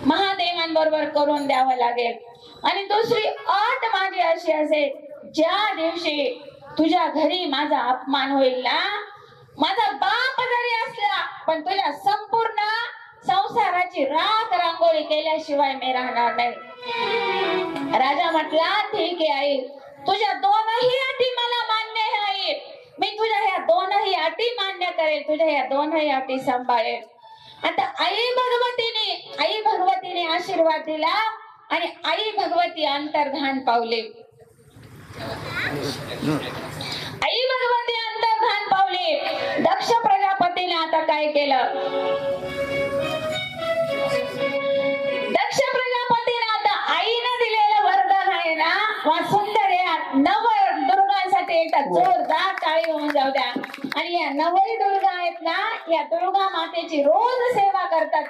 महादेवांबरोबर करून द्यावा लागेल. आणि दुसरी अट माझी अशी असेल, ज्या दिवशी तुझ्या घरी माझा अपमान होईल ना, माझा बाप जरी असला पण तुझ्या संपूर्ण संसाराची राख रांगोळी केल्याशिवाय मी राहणार नाही. राजा म्हटला, ठीक आहे आई, तुझ्या 2ही अटी मला मान्य आहेत. मी तुझ्या ह्या 2ही अटी मान्य करेल, तुझ्या ह्या 2ही अटी सांभाळेल. आता आई भगवतीने आशीर्वाद दिला आणि आई भगवती अंतर्धान पावले. आई भगवती अंतर्धान पावले. दक्ष प्रजापतीने आता काय केलं? दक्ष प्रजापतीने आता आईने दिलेलं वरदान आहे ना, वा सुंदर या 9 दुर्गांसाठी एकदा जोरदार टाळी होऊन जाऊ द्या. आणि या 9 दुर्गा आहेत ना, या दुर्गा मातेची रोज सेवा करतात.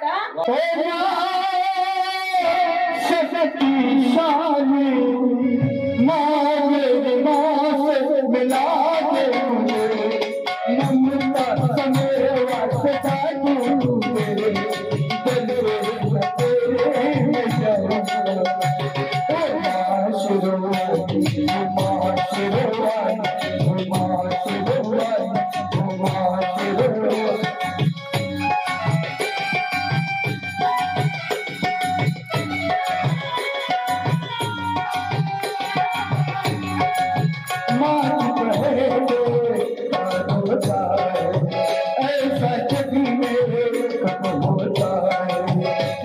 कब होता है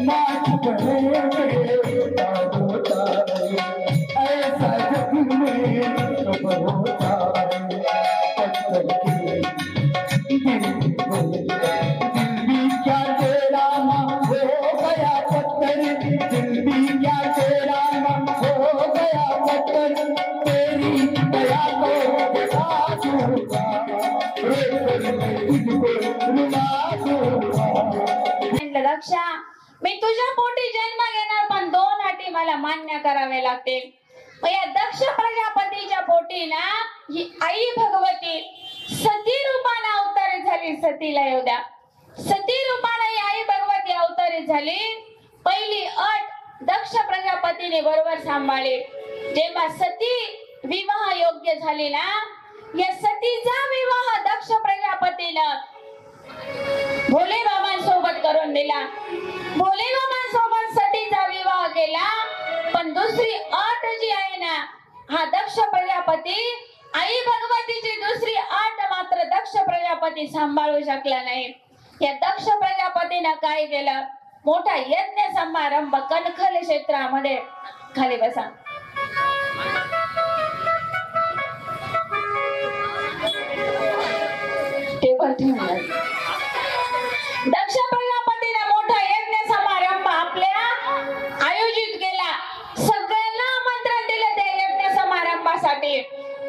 नाच बने कब होता है ऐसा जग में कब होता है पत्थर के दिल भी क्या तेरा हो गया पत्थर दिल भी क्या तेरा हो गया पत्थर तेरी दया को दिखा दूंगा तुझको रुला दूंगा. म्हटलं दक्षा मी तुझ्या पोटी जन्म घेणार पण 2 अटी मला मान्य करावे लागतील. मग या दक्ष प्रजापतीच्या पोटी ना ही आई भगवती सती रूपाने अवतरित झाली. सतीला येऊ द्या. सती रूपाने ही आई भगवती अवतरित झाली. पहिली अट दक्ष प्रजापतीने बरोबर सांभाळली. जेव्हा सती विवाह योग्य झाली ना या सतीचा विवाह दक्ष प्रजापतीनं भोले बाबांसोबत करून दिला. भोले बाबांसोबत सतीचा विवाह केला. पण दुसरी अट जी आहे ना हा दक्ष प्रजापती आई भगवतीची दुसरी अट मात्र दक्ष प्रजापती सांभाळू शकला नाही. या दक्ष प्रजापतीनं काय केलं मोठा यज्ञ समारंभ कणखल क्षेत्रामध्ये खाली बसा टेबल ठेवून दक्ष प्रजापतीने मोठा यज्ञ समारंभ आपल्या आयोजित केला. सगळ्यांना आमंत्रण दिलं त्या यज्ञ समारंभासाठी.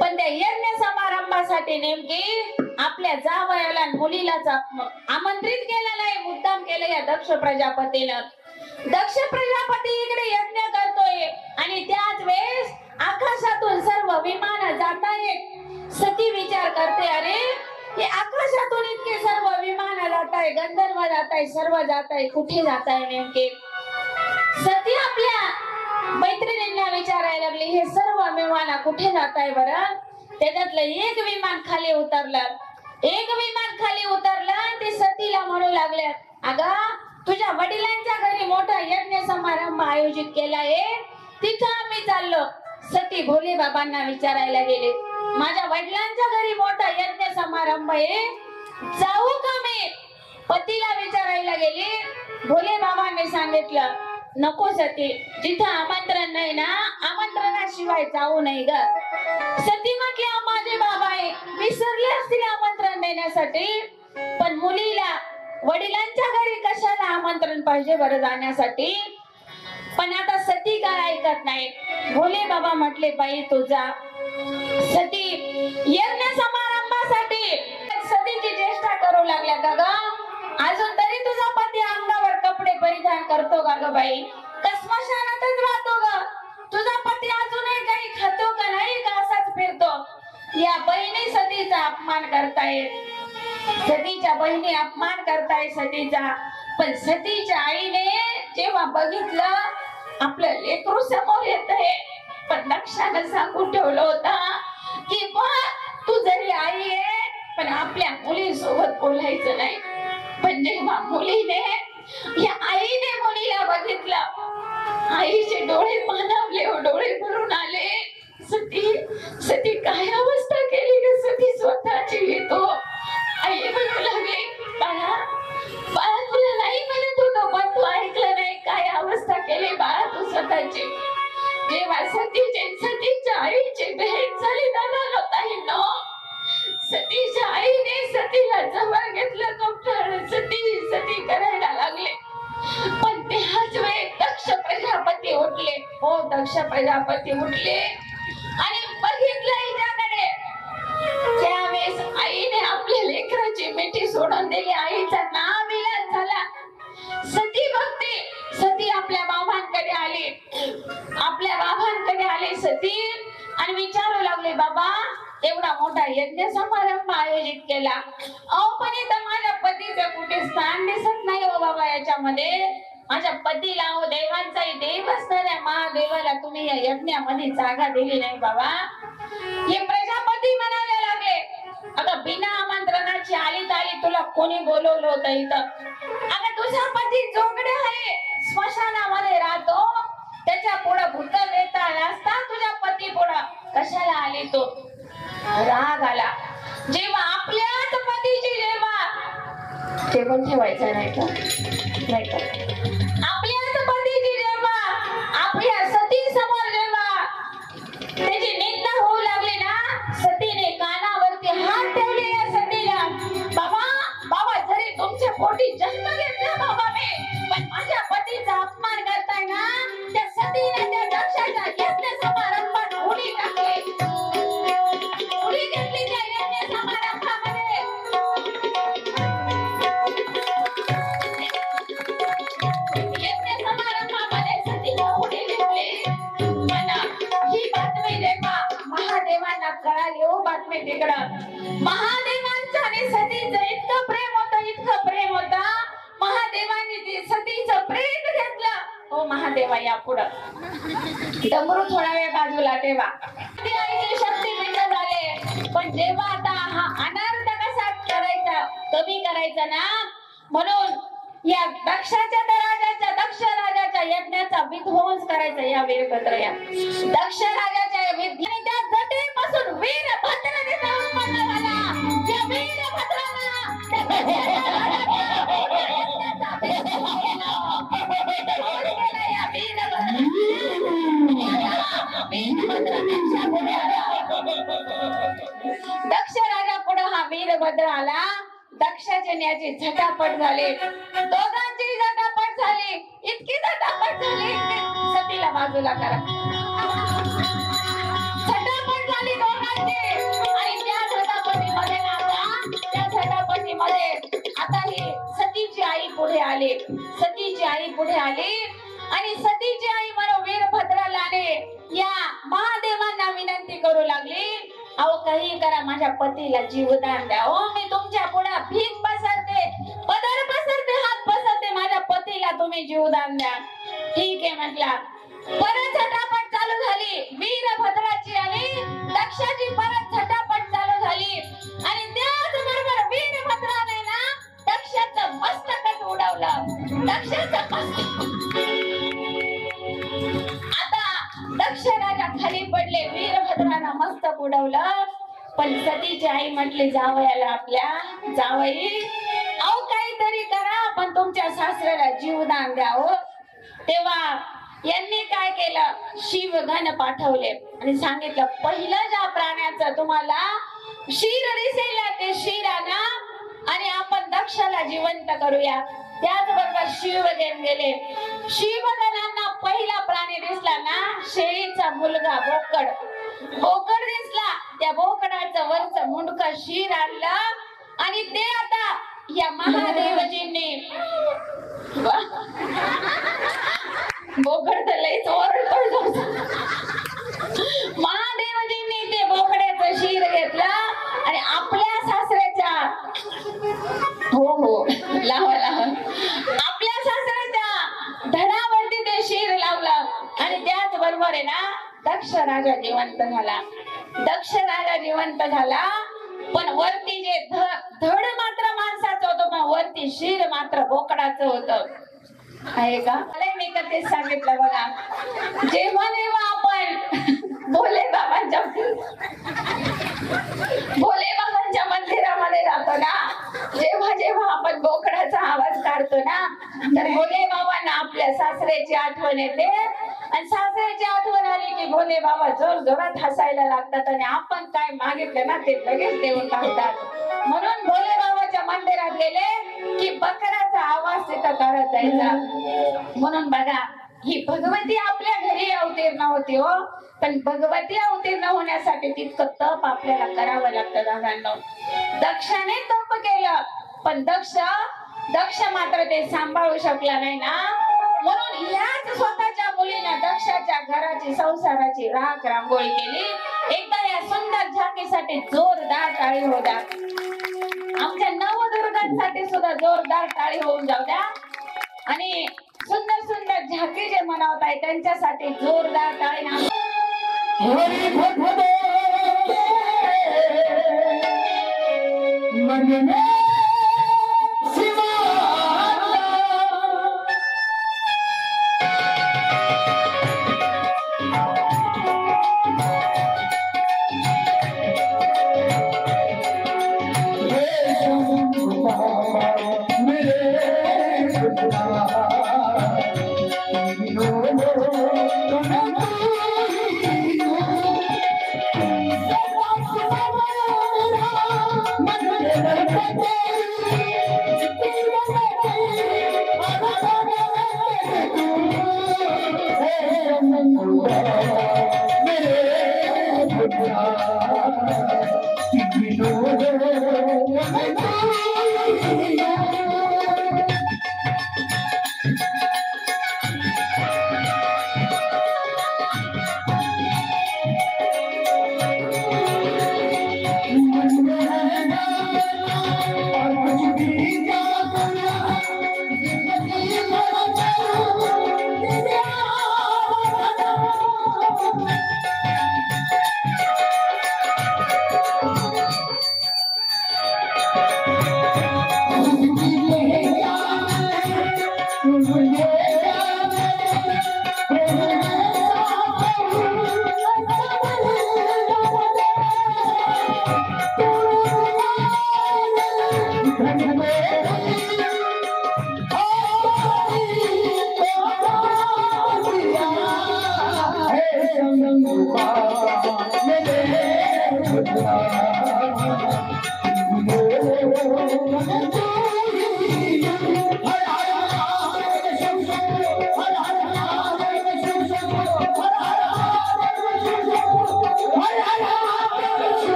पण त्या यज्ञ समारंभासाठी नेमकी आपल्या जावयाला मुलीलाच आमंत्रित केलं नाही. मुद्दाम केलं या दक्ष प्रजापतीनं. दक्ष प्रजापती इकडे यज्ञ करतोय आणि त्याच वेळेस आकाशातून सर्व विमान जात आहेत. सती विचार करते अरे हे आकाशातून इतके सर्व विमान जात आहे गंधर्व जात आहे सर्व जात आहे कुठे जात आहे नेमके. सती आपल्या मैत्रिणींना विचारायला लागली हे सर्व विमान कुठे जात आहे बरं. त्याच्यातलं एक विमान खाली उतरलं. एक विमान खाली उतरलं ते सतीला म्हणू लागले अगं तुझ्या वडिलांच्या घरी मोठा यज्ञ समारंभ आयोजित केलाय तिथं आम्ही चाललो. सती भोले बाबांना विचारायला गेले माझ्या वडिलांच्या घरी मोठा यज्ञ समारंभ आहे जाऊ का मी. पतीला विचारायला गेली. भोले बाबांनी सांगितलं नको सती जिथं आमंत्रण नाही ना आमंत्रणाशिवाय जाऊ नाही ग. सती म्हटल्या माझे बाबा आहे विसरले असतील आमंत्रण देण्यासाठी पण मुलीला वडिलांच्या घरी कशाला आमंत्रण पाहिजे बरं जाण्यासाठी. पण आता सती काय ऐकत नाही. भोले बाबा म्हटले बाई तुझा सती यज्ञ समारंभासाठी सतीची चेष्टा करू लागल्या का ग. अजून तरी तुझा पती अंगावर कपडे परिधान करतो का ग बाई. स्मशानातच राहतो ग. तुझा पती अजूनही काही खातो का नाही का असाच फिरतो. या बहिणी सतीचा अपमान करतायत. सतीच्या बहिणी अपमान करताय सतीचा. पण सतीच्या आईने जेव्हा बघितलं आपलं लेकरू समोर येत आहे पण दक्षानं सांगून ठेवलं होता की बा तू जरी आई आहे पण आपल्या मुलीसोबत बोलायचं नाही. पण जेव्हा मुलीने या आईने मुलीला बघितलं आईचे डोळे मानवले डोळे भरून आले. सती काय अवस्था केली ग सती स्वतःची येतो. आई म्हणू लागली बाळा बाळा तुला नाही म्हणत होतो पण तू ऐकलं नाही काय अवस्था केली बाळा तू स्वतःची. जेव्हा सतीच्या आईची भेट झाली ना ताईंनो सतीच्या आईने सतीला जवळ घेतलं कपटाळून सती करायला लागले. पण त्याच वेळी दक्ष प्रजापती उठले. हो दक्ष प्रजापती उठले आणि बघितलं हिच्याकडे. त्यावेळेस आईने आपल्या लेकराची मिठी सोडून दिली. आईचा नाविलाज झाला. सती बघते. सती आपल्या बाबांकडे आली. आपल्या बाबांकडे आले सती आणि विचारू लागले बाबा एवढा मोठा यज्ञ समारंभ आयोजित केला अहो पण इथं माझ्या पतीचं कुठे स्थान दिसत नाही हो बाबा. याच्यामध्ये माझ्या पतीला हो देवांचाही देव असणाऱ्या महादेवाला तुम्ही या यज्ञामध्ये जागा दिली नाही बाबा. हे प्रजापती म्हणायला लागले अगं बिना आमंत्रणाची आली तुला कोणी बोलवलं होतं इथं. अगं तुझा पती जोगडे आहे स्मशानामध्ये राहतो त्याच्या पुढे भूत वेता असता तुझ्या पती पुढे कशाला आली तो. राग आला जेव्हा आपल्याच पतीची जेव्हा ते पण ठेवायचं नाही का? नाही का? आपल्या पतीची जेव्हा आपल्या सती समोर जेव्हा त्याची निंदा होऊ लागली ना, सतीने कानावरती हात ठेवले या सतीला. बाबा बाबा, जरी तुमच्या पोटी जन्म घेतला बाबा मी, पण माझ्या पतीचा अपमान करताय ना. त्या सतीने त्या दक्षाच्या यज्ञ समारंभात उडी टाकली, उडी घेतली त्या यज्ञ समारंभामध्ये. यज्ञ समारंभामध्ये सतीने उडी घेतली. पण ही बातमी जेव्हा महादेवांना कळाली, हो बातमी तिकडं, महादेवांचं आणि सतीचं इतकं प्रेम होतं, इतकं प्रेम होतं. महादेवांनी ते सतीचं प्रेम घेतलं. हो महादेवा या पुढं, डमरू थोडा वेळ बाजूला ठेवा. ते आईचे शक्तिपीठ झाले. पण जेव्हा आता हा अनर्थ कसा करायचा, कमी करायचा ना, म्हणून या दक्ष राजाच्या यज्ञाचा विध्वंस करायचा. या वीरभद्र, या दक्ष राजाच्या आणि त्या जटेपासून वीरभद्र तिथे उत्पन्न झाला. त्या वीरभद्राला दक्ष राजा पुढे हा वीरभद्र आला. दक्षाच्या न्याची झटापट झाली, दोघांची झटापट झाली, इतकी झटापट झाली. सतीला बाजूला करा. झटापट झाली दोघांची. आणि त्या झटापटीमध्ये आता ही सतीची आई पुढे आली. सतीची आई पुढे आली आणि सतीची आई म्हणून वीरभद्राला आले. या महादेवांना विनंती करू लागली, अहो काही करा, माझ्या पतीला जीवदान द्या. हो मी तुमच्या पुढे भीक पसरते, पदर पसरते, हात पसरते, माझ्या पतीला तुम्ही जीवदान द्या. ठीक आहे म्हटला. परत झटापट चालू झाली वीरभद्राची आणि दक्षाची. परत झटापट चालू झाली आणि त्याच बरोबर वीरभद्राने ना दक्षाचं मस्तकच उडवलं. दक्षाचं मस्तक. आता दक्ष राजा खाली पडले, वीरभद्रानं मस्तक उडवलं. पण सतीची आई म्हटली जावयाला आपल्या, जावई अहो काहीतरी करा, पण तुमच्या सासऱ्याला जीवदान द्या. हो तेव्हा यांनी काय केलं, शिवगण पाठवले आणि सांगितलं पहिलं ज्या प्राण्याचं तुम्हाला शिर दिसेल ते शिर आणा आणि आपण दक्षाला जिवंत करूया. त्याचबरोबर शिवगण गेले. शिवगणांना पहिला प्राणी दिसला ना, शेळीचा मुलगा बोकड. बोकड दिसला. त्या बोकडाचं वरचं मुंडकं शिर आणलं आणि ते आता या महादेवजींनी, बोकड तर लयच ओरडतो. महादेवजींनी ते बोकड्याचं शिर घेतलं आणि आपल्या सासऱ्याच्या, हो लावा लावा, आपल्या सासऱ्याच्या धडावरती ते शिर लावलं. आणि त्याच बरोबर आहे ना दक्ष राजा जिवंत झाला. दक्ष राजा जिवंत झाला. पण वरती जे धड मात्र माणसाचं होतं, पण वरती शिर मात्र बोकडाचं होतं. आहे का? मी तर तेच सांगितलं बघा. जेव्हा जेव्हा आपण भोले बाबांच्या मंदिरामध्ये जातो ना, जेव्हा जेव्हा आपण बोकडाचा आवाज काढतो ना, तर भोले बाबांना आपल्या सासऱ्याची आठवण येते. आणि सासऱ्याची आठवण आली की भोले बाबा जोर जोरात हसायला लागतात आणि आपण काय मागितलं ना ते लगेच देऊन टाकतात. म्हणून भोले बाबाच्या मंदिरात गेले की बकराचा आवाज तिथं काढत जायचा. म्हणून बघा, ही भगवती आपल्या घरी अवतीर्ण होती. हो पण भगवती अवतीर्ण होण्यासाठी तितकं तप आपल्याला करावं लागतं दादांनो. दक्षाने तप केलं, पण दक्ष मात्र ते सांभाळू शकला नाही ना. म्हणून याच स्वतःच्या मुलीनं दक्षाच्या घराची, संसाराची राख रांगोळी केली. एकदा या सुंदर झाकीसाठी जोरदार टाळी होऊ द्या. आमच्या नवदुर्गांसाठी सुद्धा जोरदार टाळी होऊन जाऊ द्या. आणि सुंदर सुंदर झाकी जे मनवताय त्यांच्यासाठी जोरदार टाळी.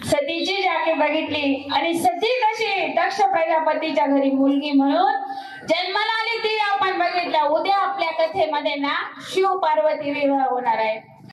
सतीची जाके बघितली आणि सती कशी दक्ष प्रजापतीच्या घरी मुलगी म्हणून जन्माला आली ती आपण बघितलं. उद्या आपल्या कथेमध्ये ना शिव पार्वती विवाह होणार आहे.